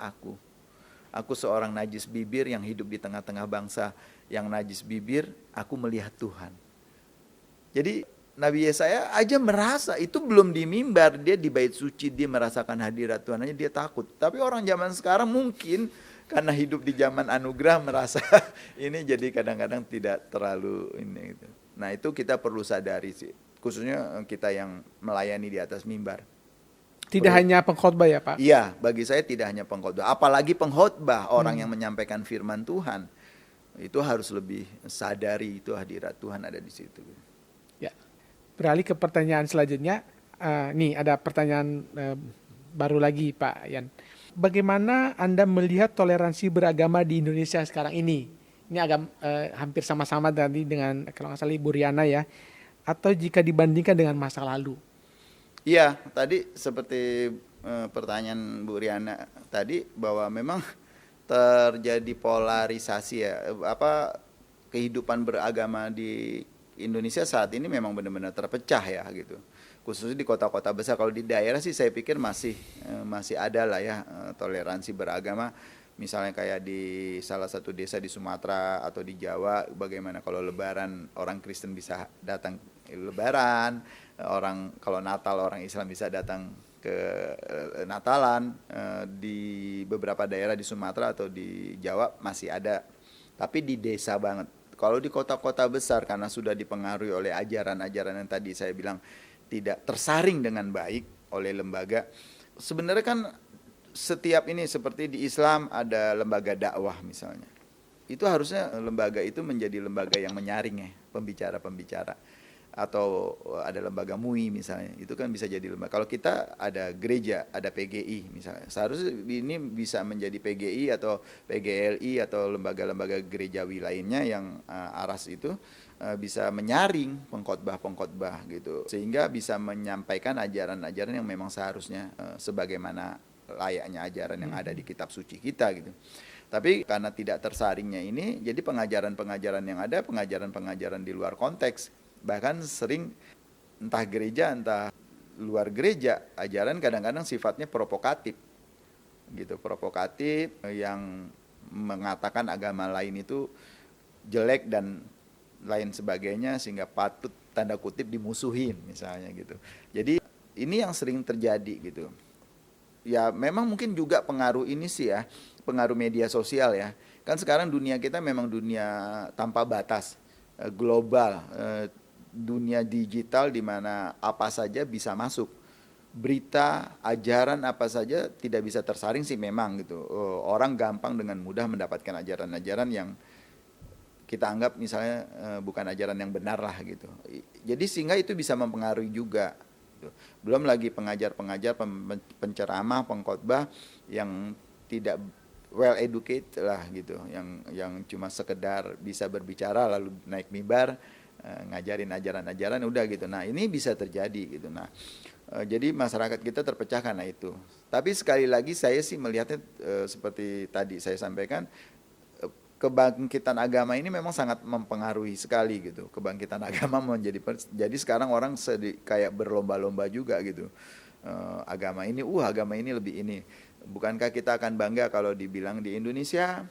aku seorang najis bibir yang hidup di tengah-tengah bangsa yang najis bibir, aku melihat Tuhan. Jadi Nabi Yesaya aja merasa, itu belum di mimbar, dia di bait suci, dia merasakan hadirat Tuhan aja dia takut. Tapi orang zaman sekarang mungkin karena hidup di zaman anugerah merasa ini, jadi kadang-kadang tidak terlalu ini gitu. Nah itu kita perlu sadari sih, khususnya kita yang melayani di atas mimbar. Tidak hanya pengkhotbah ya Pak? Iya, bagi saya tidak hanya pengkhotbah, apalagi pengkhotbah orang yang menyampaikan firman Tuhan, itu harus lebih sadari itu hadirat Tuhan ada di situ. Ya. Beralih ke pertanyaan selanjutnya, nih ada pertanyaan baru lagi Pak Yan. Bagaimana Anda melihat toleransi beragama di Indonesia sekarang ini? Ini agak hampir sama-sama tadi dengan kalau nggak salah Ibu Riana ya. Atau jika dibandingkan dengan masa lalu? Iya, tadi seperti pertanyaan Bu Riana tadi, bahwa memang terjadi polarisasi ya, kehidupan beragama di Indonesia saat ini memang benar-benar terpecah ya gitu. Khususnya di kota-kota besar. Kalau di daerah sih saya pikir masih ada lah ya toleransi beragama. Misalnya kayak di salah satu desa di Sumatera atau di Jawa, bagaimana kalau Lebaran orang Kristen bisa datang Lebaran, orang kalau Natal orang Islam bisa datang ke Natalan. Di beberapa daerah di Sumatera atau di Jawa masih ada, tapi di desa banget. Kalau di kota-kota besar karena sudah dipengaruhi oleh ajaran-ajaran yang tadi saya bilang tidak tersaring dengan baik oleh lembaga. Sebenarnya kan setiap ini seperti di Islam ada lembaga dakwah misalnya. Itu harusnya lembaga itu menjadi lembaga yang menyaring ya, pembicara-pembicara. Atau ada lembaga MUI misalnya, itu kan bisa jadi lembaga. Kalau kita ada gereja, ada PGI misalnya, seharusnya ini bisa menjadi PGI atau PGLI atau lembaga-lembaga gerejawi lainnya yang aras itu bisa menyaring pengkhotbah-pengkhotbah gitu, sehingga bisa menyampaikan ajaran-ajaran yang memang seharusnya sebagaimana layaknya ajaran yang ada di kitab suci kita gitu. Tapi karena tidak tersaringnya ini, jadi pengajaran-pengajaran yang ada, pengajaran-pengajaran di luar konteks. Bahkan sering entah gereja, entah luar gereja, ajaran kadang-kadang sifatnya provokatif. Gitu, provokatif yang mengatakan agama lain itu jelek dan lain sebagainya sehingga patut tanda kutip dimusuhin misalnya gitu. Jadi ini yang sering terjadi gitu. Ya memang mungkin juga pengaruh ini sih ya, pengaruh media sosial ya. Kan sekarang dunia kita memang dunia tanpa batas, global, dunia digital di mana apa saja bisa masuk. Berita, ajaran apa saja tidak bisa tersaring sih memang gitu. Orang gampang dengan mudah mendapatkan ajaran-ajaran yang kita anggap misalnya bukan ajaran yang benar lah gitu. Jadi sehingga itu bisa mempengaruhi juga. Belum lagi pengajar-pengajar, penceramah, pengkhotbah yang tidak well educated lah gitu, yang cuma sekedar bisa berbicara lalu naik mimbar ngajarin ajaran-ajaran udah gitu. Nah ini bisa terjadi gitu. Nah jadi masyarakat kita terpecah karena itu. Tapi sekali lagi saya sih melihatnya seperti tadi saya sampaikan, kebangkitan agama ini memang sangat mempengaruhi sekali gitu. Kebangkitan agama jadi sekarang orang kayak berlomba-lomba juga gitu. Agama ini lebih ini. Bukankah kita akan bangga kalau dibilang di Indonesia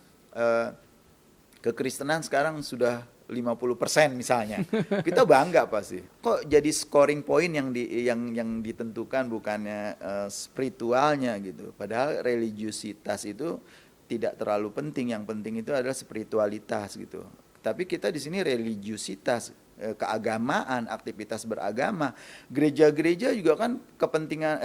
kekristenan sekarang sudah 50% misalnya. Kita bangga pasti. Kok jadi scoring point yang ditentukan bukannya spiritualnya gitu. Padahal religiusitas itu tidak terlalu penting, yang penting itu adalah spiritualitas gitu. Tapi kita di sini religiusitas, keagamaan, aktivitas beragama. Gereja-gereja juga kan kepentingan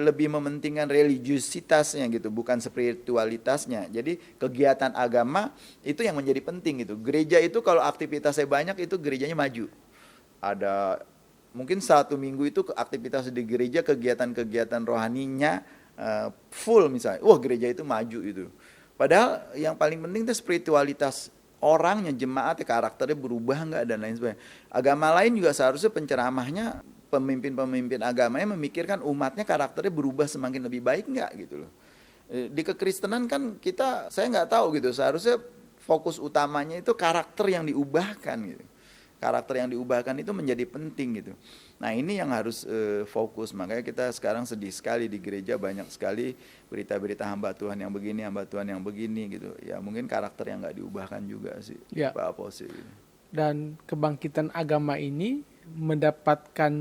lebih mementingkan religiusitasnya gitu, bukan spiritualitasnya. Jadi kegiatan agama itu yang menjadi penting gitu. Gereja itu kalau aktivitasnya banyak itu gerejanya maju. Ada mungkin 1 minggu itu aktivitas di gereja, kegiatan-kegiatan rohaninya full misalnya. Wah, gereja itu maju itu. Padahal yang paling penting itu spiritualitas orangnya, jemaatnya, karakternya berubah enggak dan lain sebagainya. Agama lain juga seharusnya penceramahnya, pemimpin-pemimpin agamanya memikirkan umatnya karakternya berubah semakin lebih baik enggak gitu loh. Di kekristenan kan saya enggak tahu gitu, seharusnya fokus utamanya itu karakter yang diubahkan gitu. Karakter yang diubahkan itu menjadi penting gitu. Nah ini yang harus fokus, makanya kita sekarang sedih sekali di gereja banyak sekali berita-berita hamba Tuhan yang begini gitu. Ya mungkin karakter yang nggak diubahkan juga sih, ya. Pak Aposi. Dan kebangkitan agama ini mendapatkan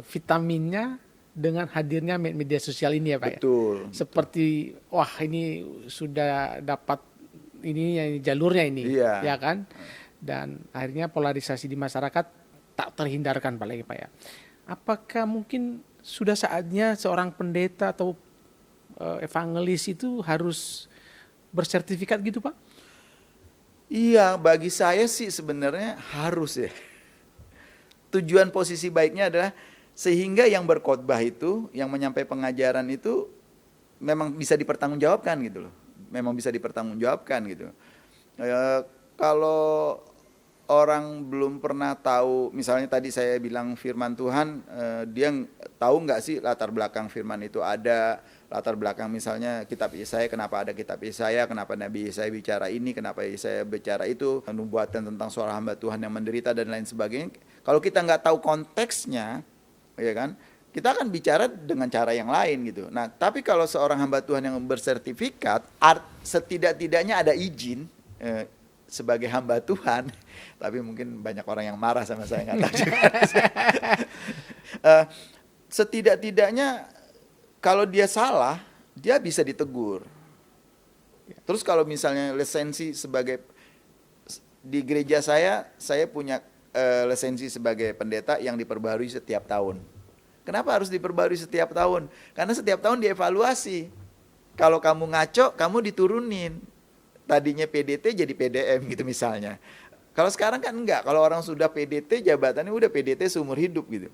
vitaminnya dengan hadirnya media sosial ini ya Pak. Betul. Seperti wah ini sudah dapat ini jalurnya ini, iya. Ya kan? Dan akhirnya polarisasi di masyarakat tak terhindarkan Pak lagi Pak ya. Apakah mungkin sudah saatnya seorang pendeta atau evangelis itu harus bersertifikat gitu Pak? Iya, bagi saya sih sebenarnya harus ya. Tujuan posisi baiknya adalah sehingga yang berkhotbah itu, yang menyampaikan pengajaran itu memang bisa dipertanggungjawabkan gitu loh. Memang bisa dipertanggungjawabkan gitu. Kalau orang belum pernah tahu, misalnya tadi saya bilang firman Tuhan, dia tahu nggak sih latar belakang firman itu ada, latar belakang misalnya kitab Yesaya, kenapa ada kitab Yesaya, kenapa Nabi Yesaya bicara ini, kenapa Yesaya bicara itu, nubuatan tentang suara hamba Tuhan yang menderita dan lain sebagainya. Kalau kita nggak tahu konteksnya, ya kan, kita akan bicara dengan cara yang lain gitu. Nah, tapi kalau seorang hamba Tuhan yang bersertifikat, setidak-tidaknya ada izin sebagai hamba Tuhan, tapi mungkin banyak orang yang marah sama saya, nggak tahu juga. Setidak-tidaknya kalau dia salah, dia bisa ditegur. Terus kalau misalnya lisensi sebagai, di gereja saya punya lisensi sebagai pendeta yang diperbarui setiap tahun. Kenapa harus diperbarui setiap tahun? Karena setiap tahun dievaluasi. Kalau kamu ngaco, kamu diturunin. Tadinya PDT jadi PDM gitu misalnya. Kalau sekarang kan enggak. Kalau orang sudah PDT, jabatannya udah PDT seumur hidup gitu.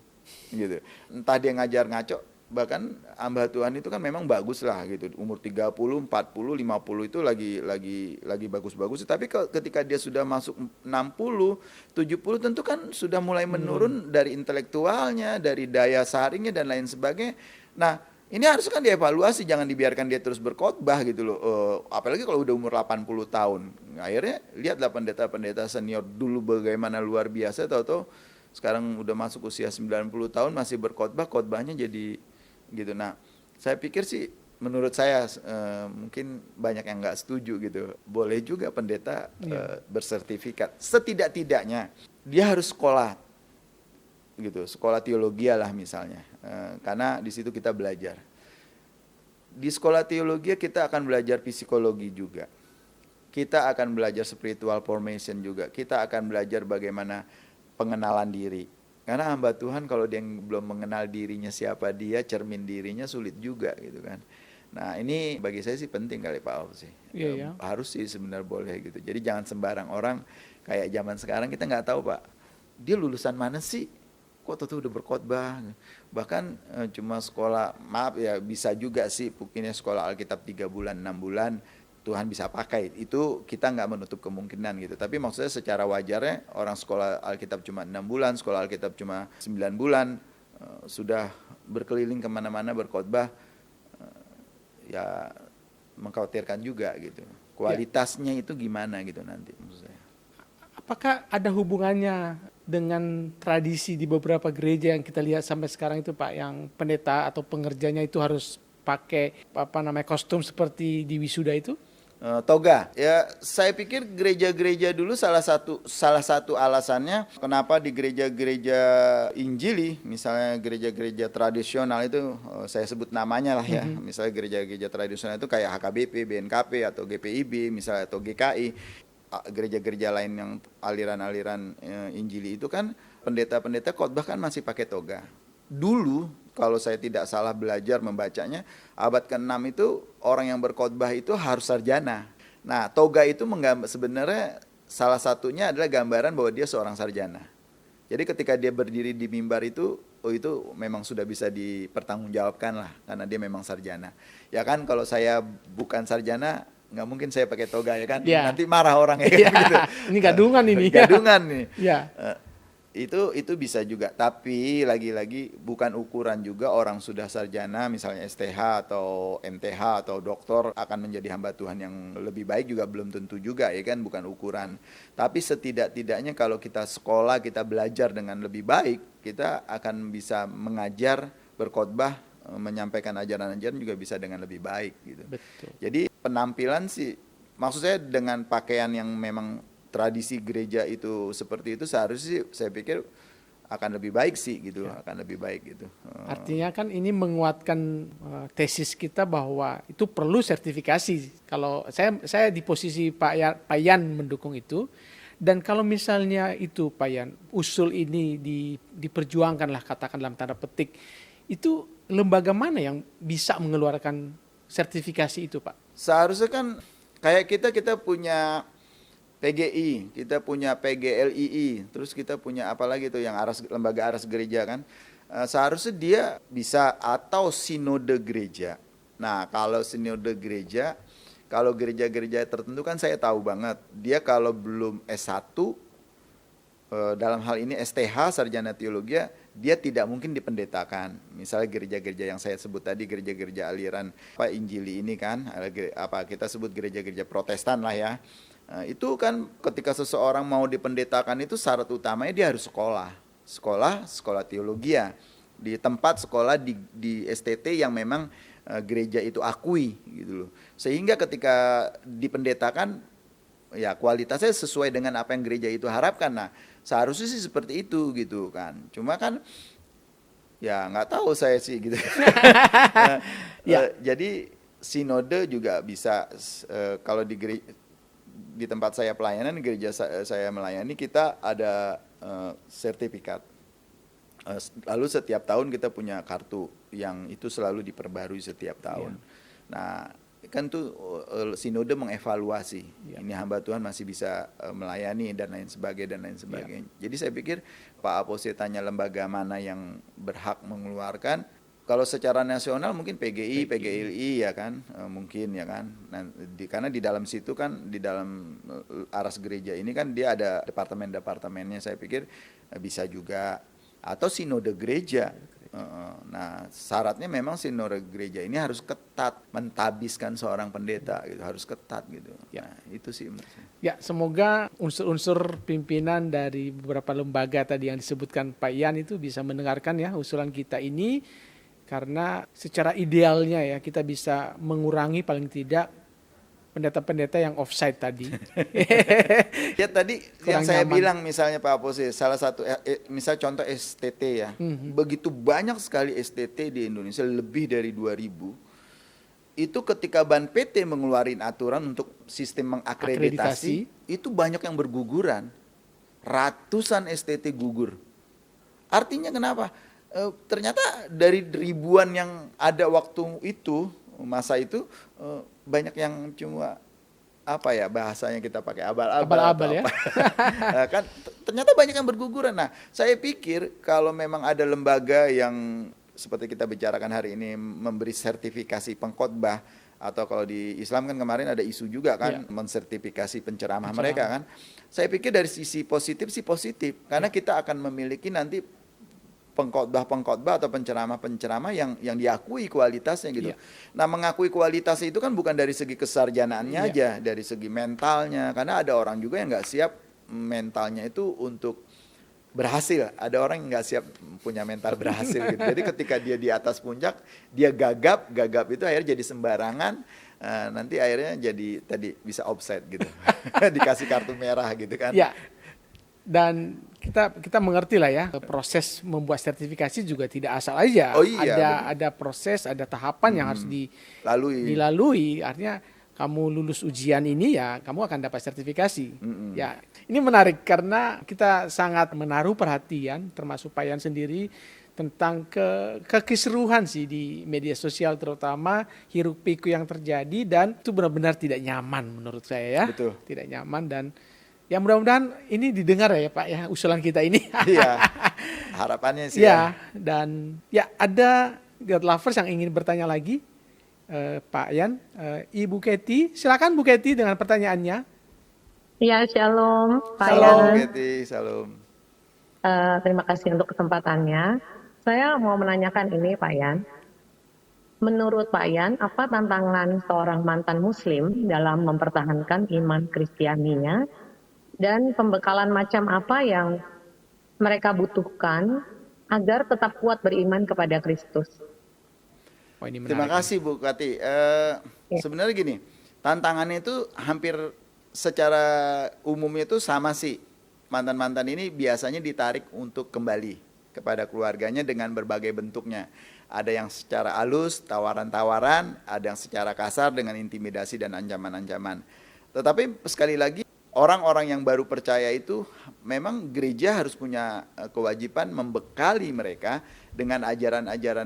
Entah dia ngajar ngaco, bahkan hamba Tuhan itu kan memang bagus lah gitu. Umur 30, 40, 50 itu lagi bagus-bagus. Tapi ketika dia sudah masuk 60, 70 tentu kan sudah mulai menurun dari intelektualnya, dari daya saringnya dan lain sebagainya. Nah, ini harus kan dievaluasi, jangan dibiarkan dia terus berkhotbah gitu loh. Apalagi kalau udah umur 80 tahun. Akhirnya lihatlah pendeta-pendeta senior dulu bagaimana luar biasa, tahu-tahu sekarang udah masuk usia 90 tahun masih berkhotbah, khotbahnya jadi gitu. Nah, saya pikir sih menurut saya mungkin banyak yang nggak setuju gitu. Boleh juga pendeta bersertifikat. Setidak-tidaknya dia harus sekolah gitu, sekolah teologi lah misalnya, karena di situ kita belajar. Di sekolah teologi kita akan belajar psikologi juga, kita akan belajar spiritual formation juga, kita akan belajar bagaimana pengenalan diri. Karena hamba Tuhan kalau dia belum mengenal dirinya siapa dia, cermin dirinya sulit juga gitu kan. Nah ini bagi saya sih penting kali Pak Auf sih. Harus sih sebenarnya boleh gitu. Jadi jangan sembarang orang kayak zaman sekarang, kita nggak tahu Pak, dia lulusan mana sih? Kok tuh udah berkhotbah? Bahkan cuma sekolah, maaf ya, bisa juga sih mungkinnya sekolah Alkitab 3 bulan, 6 bulan, Tuhan bisa pakai. Itu kita nggak menutup kemungkinan gitu. Tapi maksudnya secara wajarnya orang sekolah Alkitab cuma 6 bulan, sekolah Alkitab cuma 9 bulan, sudah berkeliling kemana-mana berkhotbah, ya mengkhawatirkan juga gitu. Kualitasnya itu gimana gitu nanti maksud saya. Apakah ada hubungannya dengan tradisi di beberapa gereja yang kita lihat sampai sekarang itu Pak, yang pendeta atau pengerjanya itu harus pakai kostum seperti di wisuda itu? Toga. Ya, saya pikir gereja-gereja dulu salah satu alasannya kenapa di gereja-gereja Injili, misalnya gereja-gereja tradisional itu, saya sebut namanya lah ya. Misalnya gereja-gereja tradisional itu kayak HKBP, BNKP atau GPIB misalnya atau GKI. Gereja-gereja lain yang aliran-aliran Injili itu kan pendeta-pendeta khotbah kan masih pakai toga. Dulu kalau saya tidak salah belajar membacanya, abad ke-6 itu orang yang berkhotbah itu harus sarjana. Nah, toga itu sebenarnya salah satunya adalah gambaran bahwa dia seorang sarjana. Jadi ketika dia berdiri di mimbar itu, itu memang sudah bisa dipertanggungjawabkan lah, karena dia memang sarjana. Ya kan, kalau saya bukan sarjana, nggak mungkin saya pakai toga ya kan, nanti marah orang ya kan gitu. Ini gadungan ini. Gadungan nih. Ya. Itu bisa juga, tapi lagi-lagi bukan ukuran juga orang sudah sarjana misalnya STH atau MTH atau doktor akan menjadi hamba Tuhan yang lebih baik juga belum tentu juga ya kan, bukan ukuran. Tapi setidak-tidaknya kalau kita sekolah, kita belajar dengan lebih baik, kita akan bisa mengajar, berkhotbah, menyampaikan ajaran-ajaran juga bisa dengan lebih baik gitu. Betul. Jadi penampilan sih, maksud saya dengan pakaian yang memang tradisi gereja itu seperti itu, seharusnya sih saya pikir akan lebih baik sih gitu, akan lebih baik gitu. Artinya kan ini menguatkan tesis kita bahwa itu perlu sertifikasi. Kalau saya di posisi Pak Yan mendukung itu, dan kalau misalnya itu Pak Yan, usul ini diperjuangkan lah katakan dalam tanda petik, itu lembaga mana yang bisa mengeluarkan sertifikasi itu Pak? Seharusnya kan kayak kita punya PGI, kita punya PGLII, terus kita punya apa lagi tuh yang lembaga aras gereja kan. Seharusnya dia bisa, atau sinode gereja. Nah, kalau sinode gereja, kalau gereja-gereja tertentu kan saya tahu banget, dia kalau belum S1 dalam hal ini STH, sarjana teologi, dia tidak mungkin dipendetakan. Misalnya gereja-gereja yang saya sebut tadi, gereja-gereja aliran Injili ini kan, kita sebut gereja-gereja Protestan lah ya. Itu kan ketika seseorang mau dipendetakan itu syarat utamanya dia harus sekolah teologi ya, di tempat sekolah di STT yang memang gereja itu akui gitu loh. Sehingga ketika dipendetakan ya kualitasnya sesuai dengan apa yang gereja itu harapkan. Nah, seharusnya sih seperti itu gitu kan. Cuma kan ya nggak tahu saya sih gitu. Jadi sinode juga bisa kalau di tempat saya pelayanan, gereja saya melayani, kita ada sertifikat. Lalu setiap tahun kita punya kartu yang itu selalu diperbarui setiap tahun. Nah, kan tuh sinode mengevaluasi ini hamba Tuhan masih bisa melayani dan lain sebagainya. Jadi saya pikir Pak Apose tanya lembaga mana yang berhak mengeluarkan. Kalau secara nasional mungkin PGI, PGLI ya kan, mungkin ya kan. Nah, karena di dalam situ kan, di dalam aras gereja ini kan dia ada departemen-departemennya. Saya pikir bisa juga, atau sinode gereja. Nah, syaratnya memang sinode gereja ini harus ketat, mentabiskan seorang pendeta gitu, harus ketat gitu. Nah, itu sih menurut saya. Ya, semoga unsur-unsur pimpinan dari beberapa lembaga tadi yang disebutkan Pak Ian itu bisa mendengarkan ya usulan kita ini, karena secara idealnya ya kita bisa mengurangi paling tidak pendeta-pendeta yang offside tadi. Ya tadi Kurang yang saya nyaman. bilang misalnya Pak Apose, salah satu misal contoh STT ya. Begitu banyak sekali STT di Indonesia, lebih dari 2000. Itu ketika Ban PT mengeluarkan aturan untuk sistem mengakreditasi, itu banyak yang berguguran. Ratusan STT gugur. Artinya kenapa? Ternyata dari ribuan yang ada waktu itu, masa itu, banyak yang cuma apa ya bahasanya kita pakai abal-abal ya. Kan ternyata banyak yang berguguran. Nah, saya pikir kalau memang ada lembaga yang seperti kita bicarakan hari ini memberi sertifikasi pengkhotbah, atau kalau di Islam kan kemarin ada isu juga kan mensertifikasi penceramah mereka kan. Saya pikir dari sisi positif sih positif, karena kita akan memiliki nanti pengkhotbah atau penceramah yang diakui kualitasnya gitu. Nah, mengakui kualitas itu kan bukan dari segi kesarjanaannya aja, dari segi mentalnya. Karena ada orang juga yang nggak siap mentalnya itu untuk berhasil. Ada orang yang nggak siap punya mental berhasil gitu. Jadi ketika dia di atas puncak, dia gagap itu akhirnya jadi sembarangan. Nanti akhirnya jadi tadi bisa offside gitu. Dikasih kartu merah gitu kan. Ya. Dan kita mengerti lah ya, proses membuat sertifikasi juga tidak asal aja. Oh iya, ada proses, ada tahapan yang harus dilalui. Artinya kamu lulus ujian ini ya kamu akan dapat sertifikasi. Ya, ini menarik karena kita sangat menaruh perhatian, termasuk Pak Ian sendiri, tentang kekisruhan sih di media sosial, terutama hiruk pikuk yang terjadi, dan itu benar-benar tidak nyaman menurut saya ya. Betul. Tidak nyaman, dan ya mudah-mudahan ini didengar ya Pak ya usulan kita ini. Iya, harapannya sih ya. Dan ya ada God Lovers yang ingin bertanya lagi, Pak Ian. Ibu Keti, silakan Bu Keti dengan pertanyaannya. Ya, shalom Pak Shalom Ian. Keti, shalom. Terima kasih untuk kesempatannya. Saya mau menanyakan ini Pak Ian. Menurut Pak Ian, apa tantangan seorang mantan muslim dalam mempertahankan iman Kristianinya? Dan pembekalan macam apa yang mereka butuhkan agar tetap kuat beriman kepada Kristus? Oh, ini menarik. Terima kasih Bu Kati. Sebenarnya gini, tantangannya itu hampir secara umumnya itu sama sih. Mantan-mantan ini biasanya ditarik untuk kembali kepada keluarganya dengan berbagai bentuknya. Ada yang secara halus, tawaran-tawaran, ada yang secara kasar dengan intimidasi dan ancaman-ancaman. Tetapi sekali lagi, orang-orang yang baru percaya itu memang gereja harus punya kewajiban membekali mereka dengan ajaran-ajaran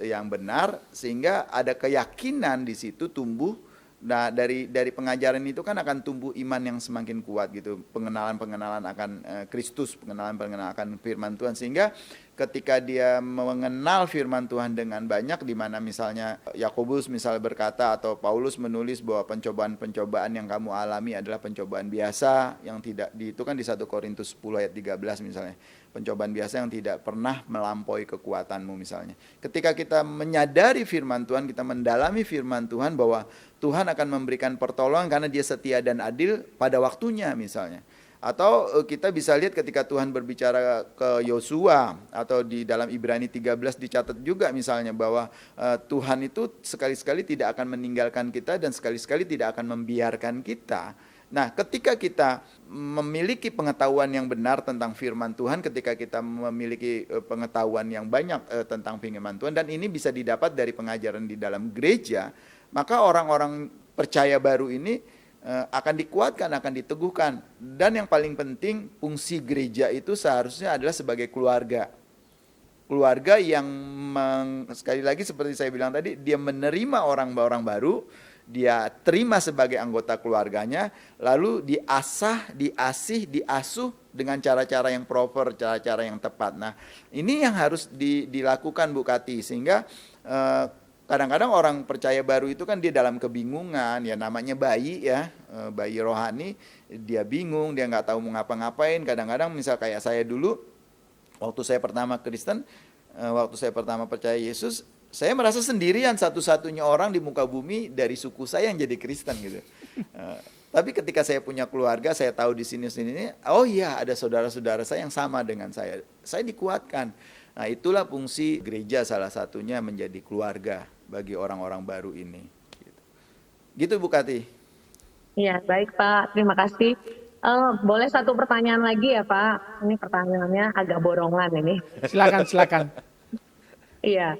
yang benar, sehingga ada keyakinan di situ tumbuh. Nah, dari pengajaran itu kan akan tumbuh iman yang semakin kuat gitu, pengenalan akan Kristus, pengenalan akan firman Tuhan, sehingga ketika dia mengenal firman Tuhan dengan banyak, di mana misalnya Yakobus misalnya berkata atau Paulus menulis bahwa pencobaan-pencobaan yang kamu alami adalah pencobaan biasa yang tidak itu kan di 1 Korintus 10 ayat 13 misalnya. Pencobaan biasa yang tidak pernah melampaui kekuatanmu misalnya. Ketika kita menyadari firman Tuhan, kita mendalami firman Tuhan bahwa Tuhan akan memberikan pertolongan karena Dia setia dan adil pada waktunya misalnya. Atau kita bisa lihat ketika Tuhan berbicara ke Yosua atau di dalam Ibrani 13 dicatat juga misalnya bahwa Tuhan itu sekali-sekali tidak akan meninggalkan kita dan sekali-sekali tidak akan membiarkan kita. Nah, ketika kita memiliki pengetahuan yang benar tentang firman Tuhan, ketika kita memiliki pengetahuan yang banyak tentang firman Tuhan, dan ini bisa didapat dari pengajaran di dalam gereja, maka orang-orang percaya baru ini akan dikuatkan, akan diteguhkan. Dan yang paling penting, fungsi gereja itu seharusnya adalah sebagai keluarga. Keluarga yang sekali lagi seperti saya bilang tadi, dia menerima orang-orang baru, dia terima sebagai anggota keluarganya, lalu diasah, diasih, diasuh dengan cara-cara yang proper, cara-cara yang tepat. Nah, ini yang harus dilakukan Bu Kati, sehingga kadang-kadang orang percaya baru itu kan dia dalam kebingungan, ya namanya bayi ya, bayi rohani, dia bingung, dia nggak tahu mau ngapa-ngapain. Kadang-kadang misal kayak saya dulu, waktu saya pertama Kristen, waktu saya pertama percaya Yesus, saya merasa sendirian satu-satunya orang di muka bumi dari suku saya yang jadi Kristen gitu. Tapi ketika saya punya keluarga, saya tahu di sini, oh iya ada saudara-saudara saya yang sama dengan saya dikuatkan. Nah itulah fungsi gereja salah satunya menjadi keluarga bagi orang-orang baru ini. Gitu Bu Kati. Iya, baik Pak. Terima kasih. Boleh satu pertanyaan lagi ya Pak? Ini pertanyaannya agak borongan ini. Silakan. Iya.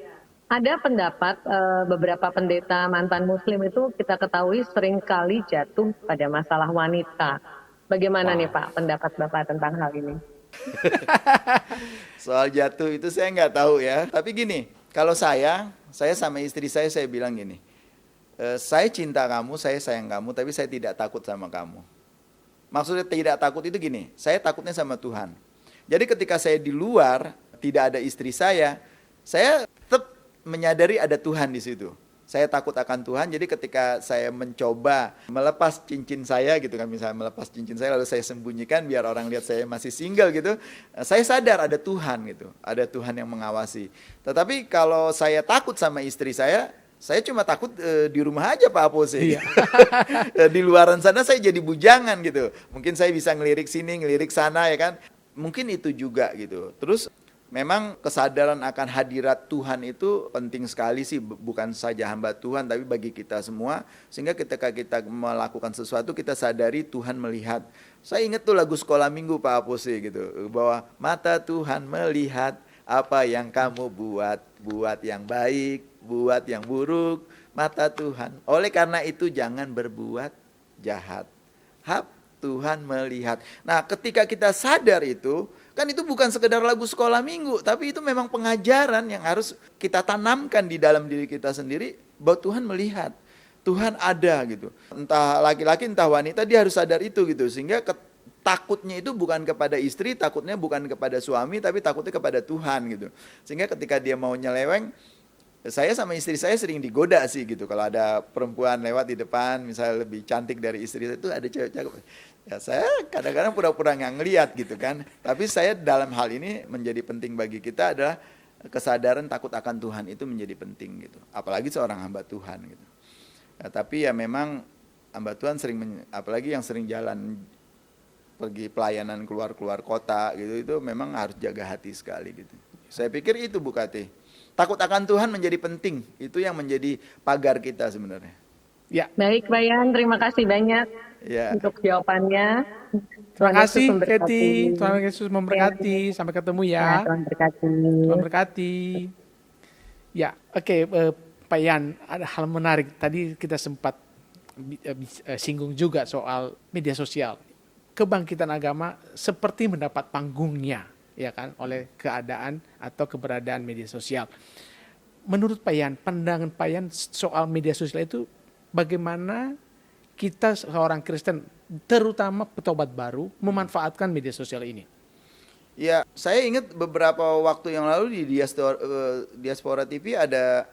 Ada pendapat beberapa pendeta mantan muslim itu kita ketahui sering kali jatuh pada masalah wanita. Bagaimana nih Pak pendapat Bapak tentang hal ini? Soal jatuh itu saya nggak tahu ya. Tapi gini, kalau saya sama istri saya bilang gini, saya cinta kamu, saya sayang kamu, tapi saya tidak takut sama kamu. Maksudnya tidak takut itu gini, saya takutnya sama Tuhan. Jadi ketika saya di luar, tidak ada istri saya tetap menyadari ada Tuhan di situ. Saya takut akan Tuhan, jadi ketika saya mencoba melepas cincin saya gitu kan, misalnya melepas cincin saya lalu saya sembunyikan biar orang lihat saya masih single gitu, saya sadar ada Tuhan gitu, ada Tuhan yang mengawasi. Tetapi kalau saya takut sama istri saya cuma takut di rumah aja Pak Apose. Iya. Di luaran sana saya jadi bujangan gitu. Mungkin saya bisa ngelirik sini, ngelirik sana ya kan. Mungkin itu juga gitu. Terus memang kesadaran akan hadirat Tuhan itu penting sekali sih, bukan saja hamba Tuhan tapi bagi kita semua, sehingga ketika kita melakukan sesuatu kita sadari Tuhan melihat. Saya ingat tuh lagu sekolah minggu Pak Apose gitu, bahwa mata Tuhan melihat apa yang kamu buat yang baik, buat yang buruk, mata Tuhan. Oleh karena itu jangan berbuat jahat. Tuhan melihat. Nah, ketika kita sadar itu, kan itu bukan sekedar lagu sekolah minggu, tapi itu memang pengajaran yang harus kita tanamkan di dalam diri kita sendiri, bahwa Tuhan melihat, Tuhan ada gitu. Entah laki-laki, entah wanita, dia harus sadar itu gitu, sehingga takutnya itu bukan kepada istri, takutnya bukan kepada suami, tapi takutnya kepada Tuhan gitu. Sehingga ketika dia mau nyeleweng, saya sama istri saya sering digoda sih gitu. Kalau ada perempuan lewat di depan, misalnya lebih cantik dari istri saya, itu ada cewek cakep. Ya saya kadang-kadang pura-pura nggak ngeliat gitu kan. Tapi saya dalam hal ini menjadi penting bagi kita adalah kesadaran takut akan Tuhan itu menjadi penting gitu. Apalagi seorang hamba Tuhan gitu. Nah, tapi ya memang hamba Tuhan sering, apalagi yang sering jalan pergi pelayanan keluar kota gitu, itu memang harus jaga hati sekali gitu. Saya pikir itu Bu Kati. Takut akan Tuhan menjadi penting. Itu yang menjadi pagar kita sebenarnya. Ya. Baik, Pak Yan. Terima kasih banyak untuk jawabannya. Terima kasih, Keti. Tuhan Yesus memberkati. Sampai ketemu ya. Tuhan berkati. Tuhan berkati. Ya, oke, Pak Yan, ada hal menarik. Tadi kita sempat singgung juga soal media sosial. Kebangkitan agama seperti mendapat panggungnya, ya kan, oleh keadaan atau keberadaan media sosial. Menurut Pak Yan, pandangan Pak Yan soal media sosial itu bagaimana kita seorang Kristen, terutama petobat baru, memanfaatkan media sosial ini? Ya, saya ingat beberapa waktu yang lalu di Diaspora TV ada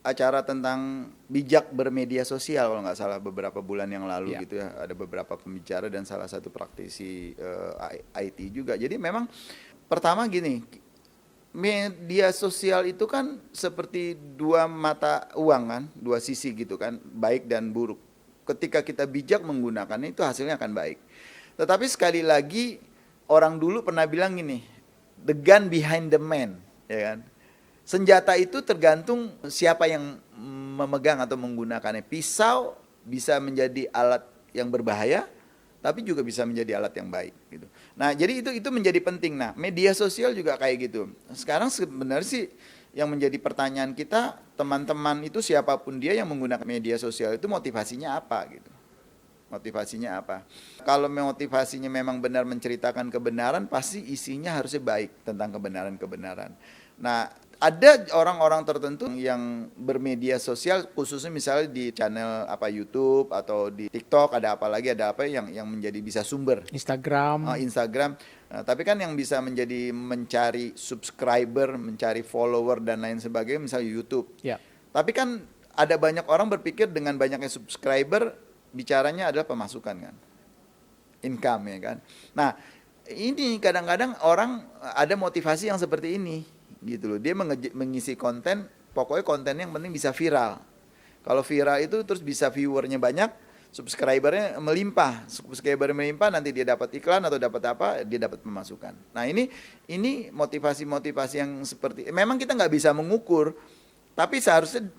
acara tentang bijak bermedia sosial kalau nggak salah beberapa bulan yang lalu Ya. gitu ya. Ada beberapa pembicara dan salah satu praktisi IT juga. Jadi memang pertama gini, media sosial itu kan seperti dua mata uang kan, dua sisi gitu kan, baik dan buruk. Ketika kita bijak menggunakannya itu hasilnya akan baik. Tetapi sekali lagi orang dulu pernah bilang gini, the gun behind the man, ya kan? Senjata itu tergantung siapa yang memegang atau menggunakannya. Pisau bisa menjadi alat yang berbahaya, tapi juga bisa menjadi alat yang baik gitu. Nah, jadi itu menjadi penting. Nah, media sosial juga kayak gitu. Sekarang sebenarnya sih yang menjadi pertanyaan kita, teman-teman itu siapapun dia yang menggunakan media sosial itu motivasinya apa gitu. Motivasinya apa? Kalau motivasinya memang benar menceritakan kebenaran, pasti isinya harusnya baik tentang kebenaran-kebenaran. Nah, ada orang-orang tertentu yang bermedia sosial, khususnya misalnya di channel YouTube atau di TikTok, ada apa yang menjadi bisa sumber Instagram. Instagram. Nah, tapi kan yang bisa menjadi mencari subscriber, mencari follower dan lain sebagainya, misalnya YouTube. Ya. Tapi kan ada banyak orang berpikir dengan banyaknya subscriber, bicaranya adalah pemasukan kan, income ya kan. Nah, ini kadang-kadang orang ada motivasi yang seperti ini gitu loh. Dia mengisi konten, pokoknya konten yang penting bisa viral. Kalau viral itu terus bisa viewernya banyak, subscribernya melimpah. Subscriber melimpah, nanti dia dapat iklan atau dapat apa, dia dapat pemasukan. Nah, ini motivasi-motivasi yang seperti, memang kita nggak bisa mengukur, tapi seharusnya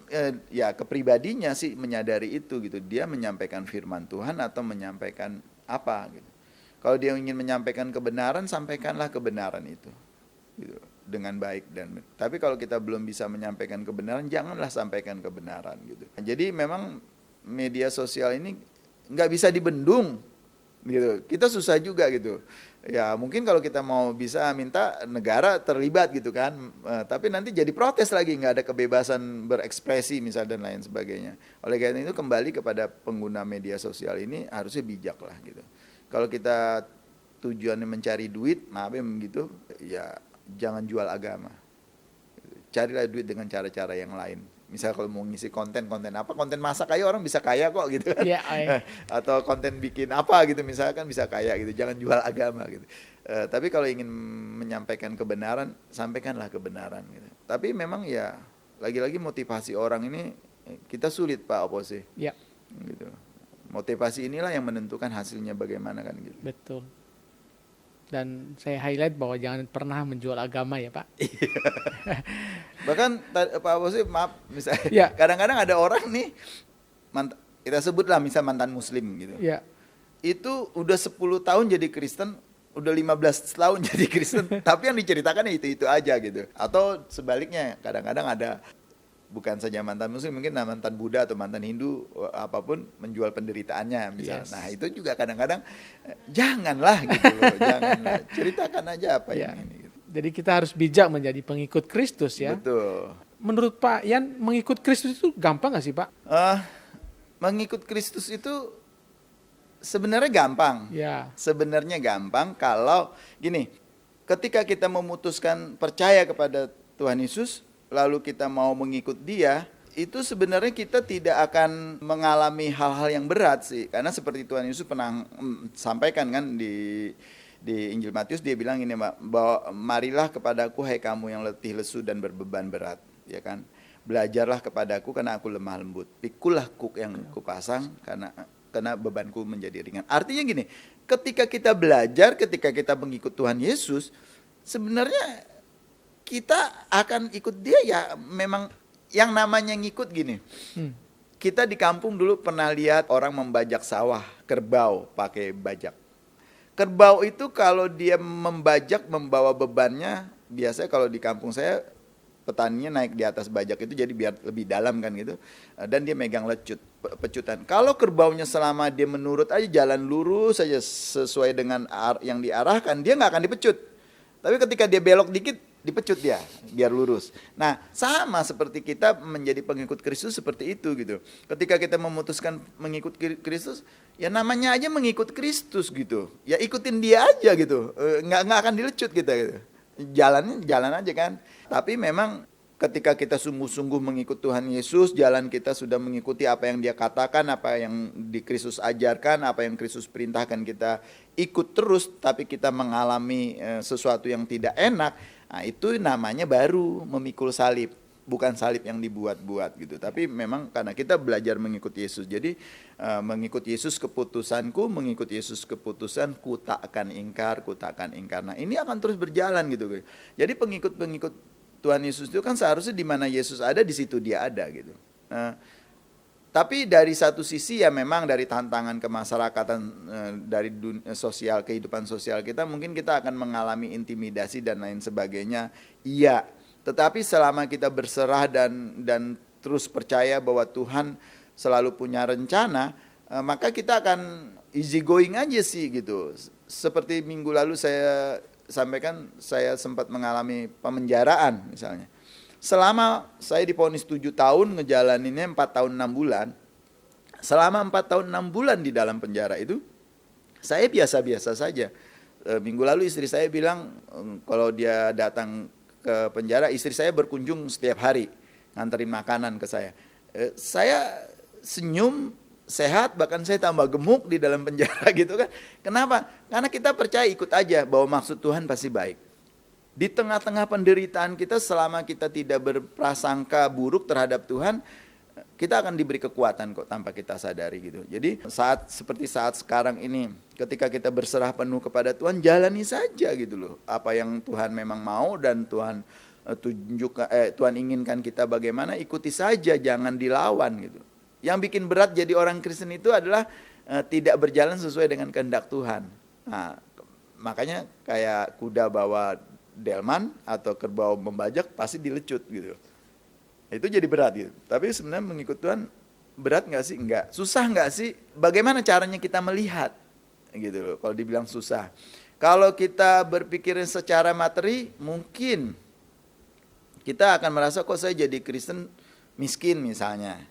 ya kepribadinya sih menyadari itu gitu. Dia menyampaikan firman Tuhan atau menyampaikan apa gitu. Kalau dia ingin menyampaikan kebenaran, sampaikanlah kebenaran itu gitu, dengan baik dan tapi kalau kita belum bisa menyampaikan kebenaran, janganlah sampaikan kebenaran gitu. Jadi memang media sosial ini nggak bisa dibendung gitu. Kita susah juga gitu. Ya mungkin kalau kita mau bisa minta negara terlibat gitu kan, tapi nanti jadi protes lagi, nggak ada kebebasan berekspresi misal dan lain sebagainya. Oleh karena itu kembali kepada pengguna media sosial ini harusnya bijak lah gitu. Kalau kita tujuannya mencari duit, maaf ya begitu, ya jangan jual agama. Carilah duit dengan cara-cara yang lain. Misal kalau mau ngisi konten apa, konten masak aja orang bisa kaya kok gitu kan. Ya, Atau konten bikin apa gitu misalkan bisa kaya gitu. Jangan jual agama gitu. Tapi kalau ingin menyampaikan kebenaran, sampaikanlah kebenaran gitu. Tapi memang ya lagi-lagi motivasi orang ini kita sulit Pak Oposi. Ya. Gitu. Motivasi inilah yang menentukan hasilnya bagaimana kan gitu. Betul. Dan saya highlight bahwa jangan pernah menjual agama ya Pak. Bahkan Pak Abosi maaf misalnya Ya. kadang-kadang ada orang nih kita sebutlah misal mantan muslim gitu. Ya. Itu udah 10 tahun jadi Kristen, udah 15 tahun jadi Kristen, tapi yang diceritakannya itu aja gitu. Atau sebaliknya, kadang-kadang ada bukan saja mantan muslim, mungkin mantan Buddha atau mantan Hindu apapun menjual penderitaannya misalnya. Yes. Nah, itu juga kadang-kadang janganlah gitu loh, janganlah. Ceritakan aja apa Ya. yang ini gitu. Jadi kita harus bijak menjadi pengikut Kristus ya. Betul. Menurut Pak Yan, mengikut Kristus itu gampang nggak sih Pak? Mengikut Kristus itu sebenarnya gampang. Ya. Sebenarnya gampang kalau gini, ketika kita memutuskan percaya kepada Tuhan Yesus, lalu kita mau mengikut Dia, itu sebenarnya kita tidak akan mengalami hal-hal yang berat sih. Karena seperti Tuhan Yesus pernah sampaikan kan di Injil Matius, dia bilang ini, bahwa marilah kepadaku hai kamu yang letih lesu dan berbeban berat, ya kan? Belajarlah kepadaku karena aku lemah lembut. Pikulah kuk yang kupasang karena bebanku menjadi ringan. Artinya gini, ketika kita belajar, ketika kita mengikut Tuhan Yesus, sebenarnya kita akan ikut Dia ya. Memang yang namanya ngikut gini. Kita di kampung dulu pernah lihat orang membajak sawah, kerbau pakai bajak. Kerbau itu kalau dia membajak membawa bebannya, biasanya kalau di kampung saya petaninya naik di atas bajak itu jadi biar lebih dalam kan gitu, dan dia megang pecutan. Kalau kerbaunya selama dia menurut aja jalan lurus saja sesuai dengan yang diarahkan, dia nggak akan dipecut. Tapi ketika dia belok dikit, dipecut dia biar lurus. Nah, sama seperti kita menjadi pengikut Kristus seperti itu gitu. Ketika kita memutuskan mengikut Kristus, ya namanya aja mengikut Kristus gitu. Ya ikutin dia aja gitu. Nggak akan dilecut kita gitu. Jalan aja kan. Tapi memang ketika kita sungguh-sungguh mengikut Tuhan Yesus, jalan kita sudah mengikuti apa yang dia katakan, apa yang di Kristus ajarkan, apa yang Kristus perintahkan, kita ikut terus, tapi kita mengalami sesuatu yang tidak enak, nah itu namanya baru memikul salib. Bukan salib yang dibuat-buat gitu, tapi memang karena kita belajar mengikut Yesus. Jadi mengikut Yesus keputusanku, mengikut Yesus keputusanku tak akan ingkar, ku tak akan ingkar. Nah ini akan terus berjalan gitu. Jadi pengikut Tuhan Yesus itu kan seharusnya di mana Yesus ada, di situ dia ada gitu. Tapi dari satu sisi ya memang dari tantangan kemasyarakatan, dari sosial, kehidupan sosial kita, mungkin kita akan mengalami intimidasi dan lain sebagainya. Iya, tetapi selama kita berserah dan terus percaya bahwa Tuhan selalu punya rencana, maka kita akan easy going aja sih gitu. Seperti minggu lalu saya sampaikan, saya sempat mengalami pemenjaraan misalnya. Selama saya divonis 7 tahun, ngejalaninnya 4 tahun 6 bulan. Selama 4 tahun 6 bulan di dalam penjara itu, saya biasa-biasa saja. Minggu lalu istri saya bilang, kalau dia datang ke penjara, istri saya berkunjung setiap hari, nganterin makanan ke saya. Saya senyum, sehat, bahkan saya tambah gemuk di dalam penjara gitu kan. Kenapa? Karena kita percaya, ikut aja bahwa maksud Tuhan pasti baik. Di tengah-tengah penderitaan kita, selama kita tidak berprasangka buruk terhadap Tuhan, kita akan diberi kekuatan kok tanpa kita sadari gitu. Jadi seperti saat sekarang ini, ketika kita berserah penuh kepada Tuhan, jalani saja gitu loh. Apa yang Tuhan memang mau dan Tuhan Tuhan inginkan kita bagaimana, ikuti saja, jangan dilawan gitu. Yang bikin berat jadi orang Kristen itu adalah tidak berjalan sesuai dengan kehendak Tuhan. Nah, makanya kayak kuda bawa delman atau kerbau membajak pasti dilecut gitu. Itu jadi berat gitu. Tapi sebenarnya mengikut Tuhan berat nggak sih? Enggak. Susah nggak sih? Bagaimana caranya kita melihat gitu loh. Kalau dibilang susah. Kalau kita berpikir secara materi, mungkin kita akan merasa kok saya jadi Kristen miskin misalnya.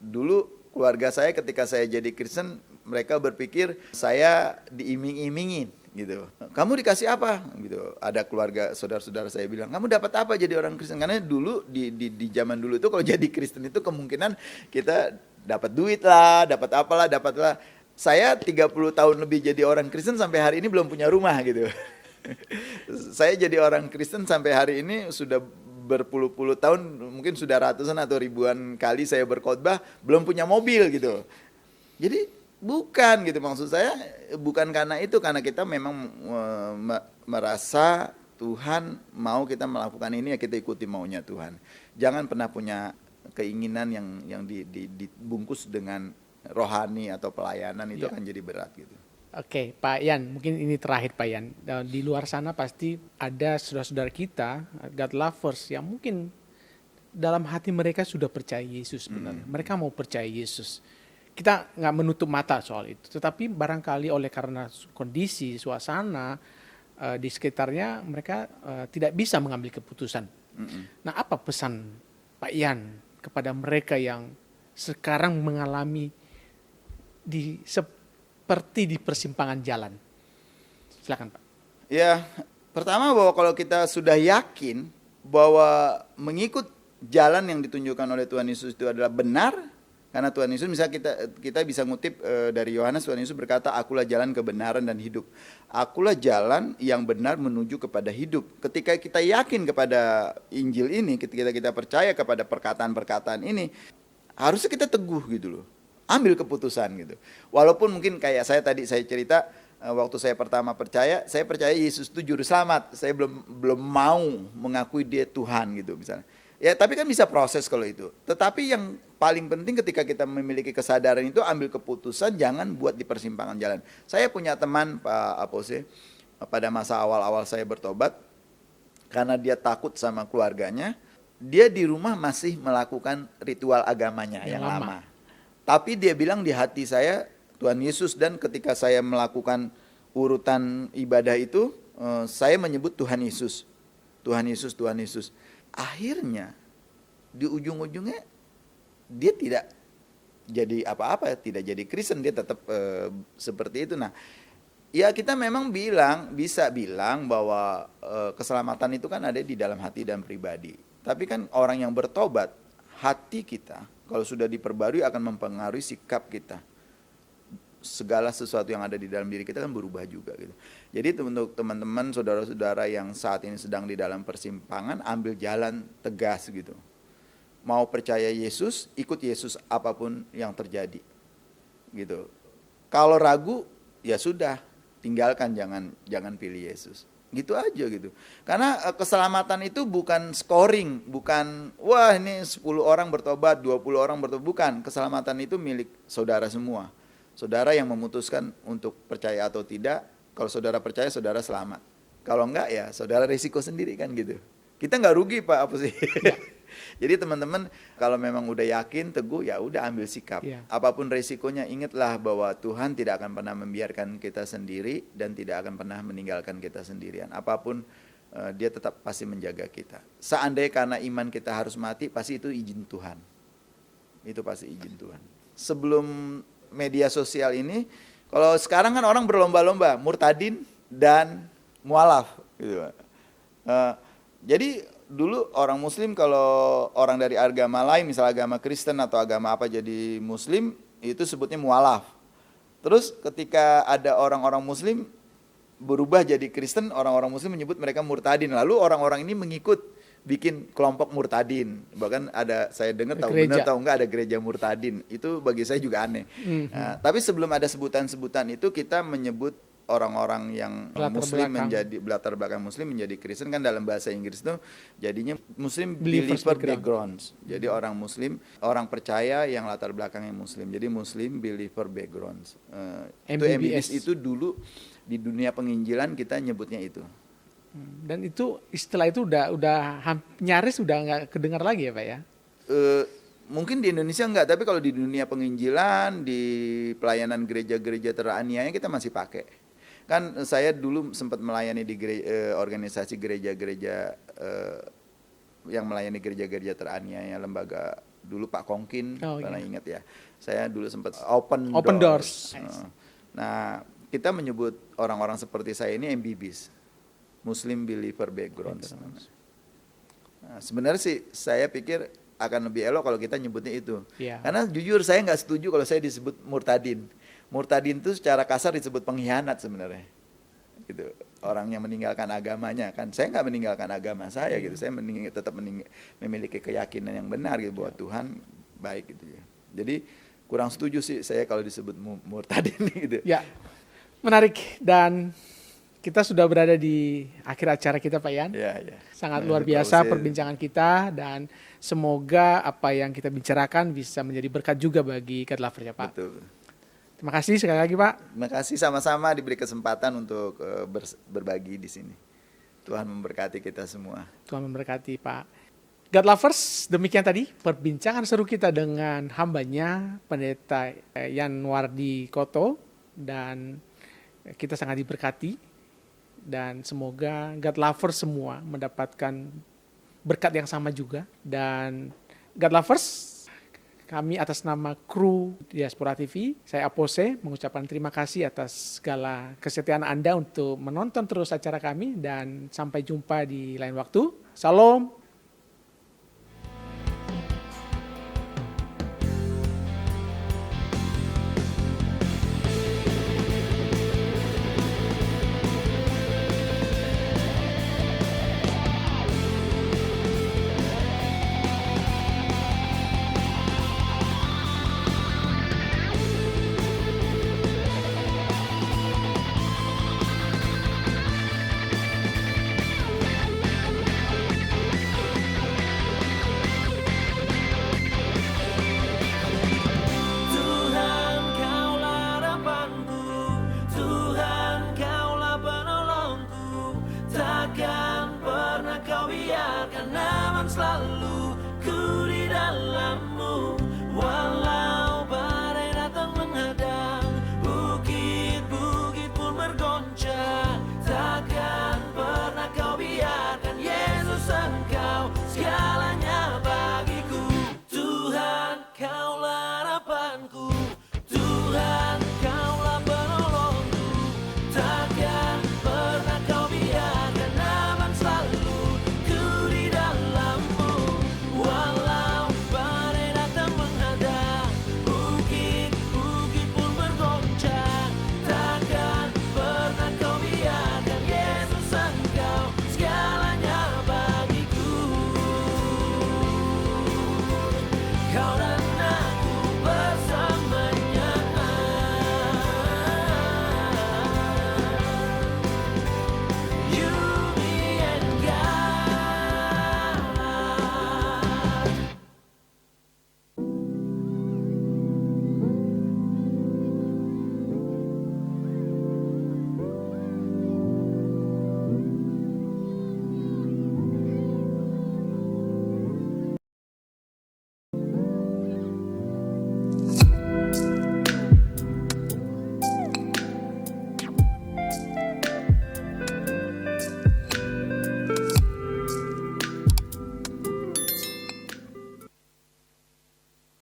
Dulu keluarga saya ketika saya jadi Kristen, mereka berpikir saya diiming-imingin gitu. Kamu dikasih apa? Gitu. Ada keluarga saudara-saudara saya bilang, "Kamu dapat apa jadi orang Kristen?" Karena dulu di zaman dulu itu kalau jadi Kristen itu kemungkinan kita dapat duit lah, dapat apalah, dapatlah. Saya 30 tahun lebih jadi orang Kristen sampai hari ini belum punya rumah gitu. Saya jadi orang Kristen sampai hari ini sudah berpuluh-puluh tahun, mungkin sudah ratusan atau ribuan kali saya berkhotbah, belum punya mobil gitu. Jadi bukan gitu, maksud saya bukan karena itu, karena kita memang merasa Tuhan mau kita melakukan ini, ya kita ikuti maunya Tuhan. Jangan pernah punya keinginan yang dibungkus dengan rohani atau pelayanan, itu akan jadi berat gitu. Oke, Pak Yan, mungkin ini terakhir Pak Yan. Di luar sana pasti ada saudara-saudara kita, God lovers, yang mungkin dalam hati mereka sudah percaya Yesus sebenarnya. Mereka mau percaya Yesus. Kita nggak menutup mata soal itu, tetapi barangkali oleh karena kondisi, suasana di sekitarnya, mereka tidak bisa mengambil keputusan. Nah, apa pesan Pak Yan kepada mereka yang sekarang mengalami seperti di persimpangan jalan? Silakan Pak. Ya, pertama bahwa kalau kita sudah yakin bahwa mengikut jalan yang ditunjukkan oleh Tuhan Yesus itu adalah benar, karena Tuhan Yesus, misalnya kita bisa ngutip dari Yohanes, Tuhan Yesus berkata, "Akulah jalan kebenaran dan hidup." Akulah jalan yang benar menuju kepada hidup. Ketika kita yakin kepada Injil ini, ketika kita percaya kepada perkataan-perkataan ini, harusnya kita teguh gitu loh. Ambil keputusan gitu. Walaupun mungkin kayak saya tadi saya cerita, waktu saya pertama percaya, saya percaya Yesus itu juru selamat. Saya belum mau mengakui dia Tuhan gitu misalnya. Ya, tapi kan bisa proses kalau itu. Tetapi yang paling penting ketika kita memiliki kesadaran itu, ambil keputusan, jangan buat di persimpangan jalan. Saya punya teman, Pak Apose, pada masa awal-awal saya bertobat, karena dia takut sama keluarganya, dia di rumah masih melakukan ritual agamanya yang lama. Tapi dia bilang di hati saya, Tuhan Yesus, dan ketika saya melakukan urutan ibadah itu, saya menyebut Tuhan Yesus. Tuhan Yesus, Tuhan Yesus. Akhirnya di ujung-ujungnya dia tidak jadi apa-apa, tidak jadi Kristen, dia tetap seperti itu. Nah, ya kita memang bisa bilang bahwa keselamatan itu kan ada di dalam hati dan pribadi. Tapi kan orang yang bertobat, hati kita kalau sudah diperbarui akan mempengaruhi sikap kita. Segala sesuatu yang ada di dalam diri kita kan berubah juga gitu. Jadi untuk teman-teman, saudara-saudara yang saat ini sedang di dalam persimpangan, ambil jalan tegas gitu. Mau percaya Yesus, ikut Yesus apapun yang terjadi. Gitu. Kalau ragu, ya sudah, tinggalkan, jangan pilih Yesus. Gitu aja gitu. Karena keselamatan itu bukan scoring, bukan wah ini 10 orang bertobat, 20 orang bertobat, bukan. Keselamatan itu milik saudara semua. Saudara yang memutuskan untuk percaya atau tidak. Kalau saudara percaya, saudara selamat. Kalau enggak ya saudara risiko sendiri kan gitu. Kita nggak rugi Pak, apa sih? Jadi teman-teman kalau memang udah yakin, teguh, ya udah ambil sikap. Apapun resikonya, ingatlah bahwa Tuhan tidak akan pernah membiarkan kita sendiri dan tidak akan pernah meninggalkan kita sendirian. Apapun dia tetap pasti menjaga kita. Seandainya karena iman kita harus mati, pasti itu izin Tuhan. Itu pasti izin Tuhan. Sebelum media sosial ini, kalau sekarang kan orang berlomba-lomba murtadin dan mualaf gitu. Jadi dulu orang Muslim kalau orang dari agama lain, misalnya agama Kristen atau agama apa jadi Muslim, itu sebutnya mualaf. Terus ketika ada orang-orang Muslim berubah jadi Kristen, orang-orang Muslim menyebut mereka murtadin. Lalu orang-orang ini mengikut bikin kelompok murtadin. Bahkan ada, saya dengar, tahu benar tahu enggak, ada gereja murtadin. Itu bagi saya juga aneh. Nah, tapi sebelum ada sebutan-sebutan itu, kita menyebut orang-orang yang Muslim menjadi latar belakang Muslim menjadi Kristen, kan dalam bahasa Inggris itu jadinya Muslim believer backgrounds. Jadi orang Muslim, orang percaya yang latar belakangnya Muslim. Jadi Muslim believer backgrounds. Itu MBBS itu dulu di dunia penginjilan kita nyebutnya itu. Dan itu istilah itu udah nyaris udah nggak kedengar lagi ya Pak ya? Mungkin di Indonesia enggak, tapi kalau di dunia penginjilan, di pelayanan gereja-gereja teraniaya kita masih pakai. Kan saya dulu sempat melayani di organisasi gereja-gereja yang melayani gereja-gereja teraniaya, lembaga dulu Pak Kongkin, pernah ingat ya. Saya dulu sempat Open Doors. Nah, kita menyebut orang-orang seperti saya ini MBBs, Muslim Believer Backgrounds. Nah, sebenarnya sih saya pikir akan lebih elok kalau kita nyebutnya itu. Karena jujur saya nggak setuju kalau saya disebut murtadin. Murtadin itu secara kasar disebut pengkhianat sebenarnya. Gitu. Orang yang meninggalkan agamanya kan. Saya nggak meninggalkan agama saya gitu. Saya tetap memiliki keyakinan yang benar gitu bahwa Tuhan baik gitu ya. Jadi kurang setuju sih saya kalau disebut murtadin gitu. Ya. Menarik, dan kita sudah berada di akhir acara kita Pak Yan. Sangat luar biasa perbincangan kita, dan semoga apa yang kita bicarakan bisa menjadi berkat juga bagi God Lover ya Pak. Betul. Terima kasih sekali lagi Pak. Terima kasih, sama-sama diberi kesempatan untuk berbagi di sini. Tuhan memberkati kita semua. Tuhan memberkati Pak. God Lovers, demikian tadi perbincangan seru kita dengan hambanya Pendeta Yan Wardi Koto, dan kita sangat diberkati. Dan semoga God Lovers semua mendapatkan berkat yang sama juga. Dan God Lovers, kami atas nama kru Diaspora TV, saya Apose mengucapkan terima kasih atas segala kesetiaan Anda untuk menonton terus acara kami, dan sampai jumpa di lain waktu. Salam.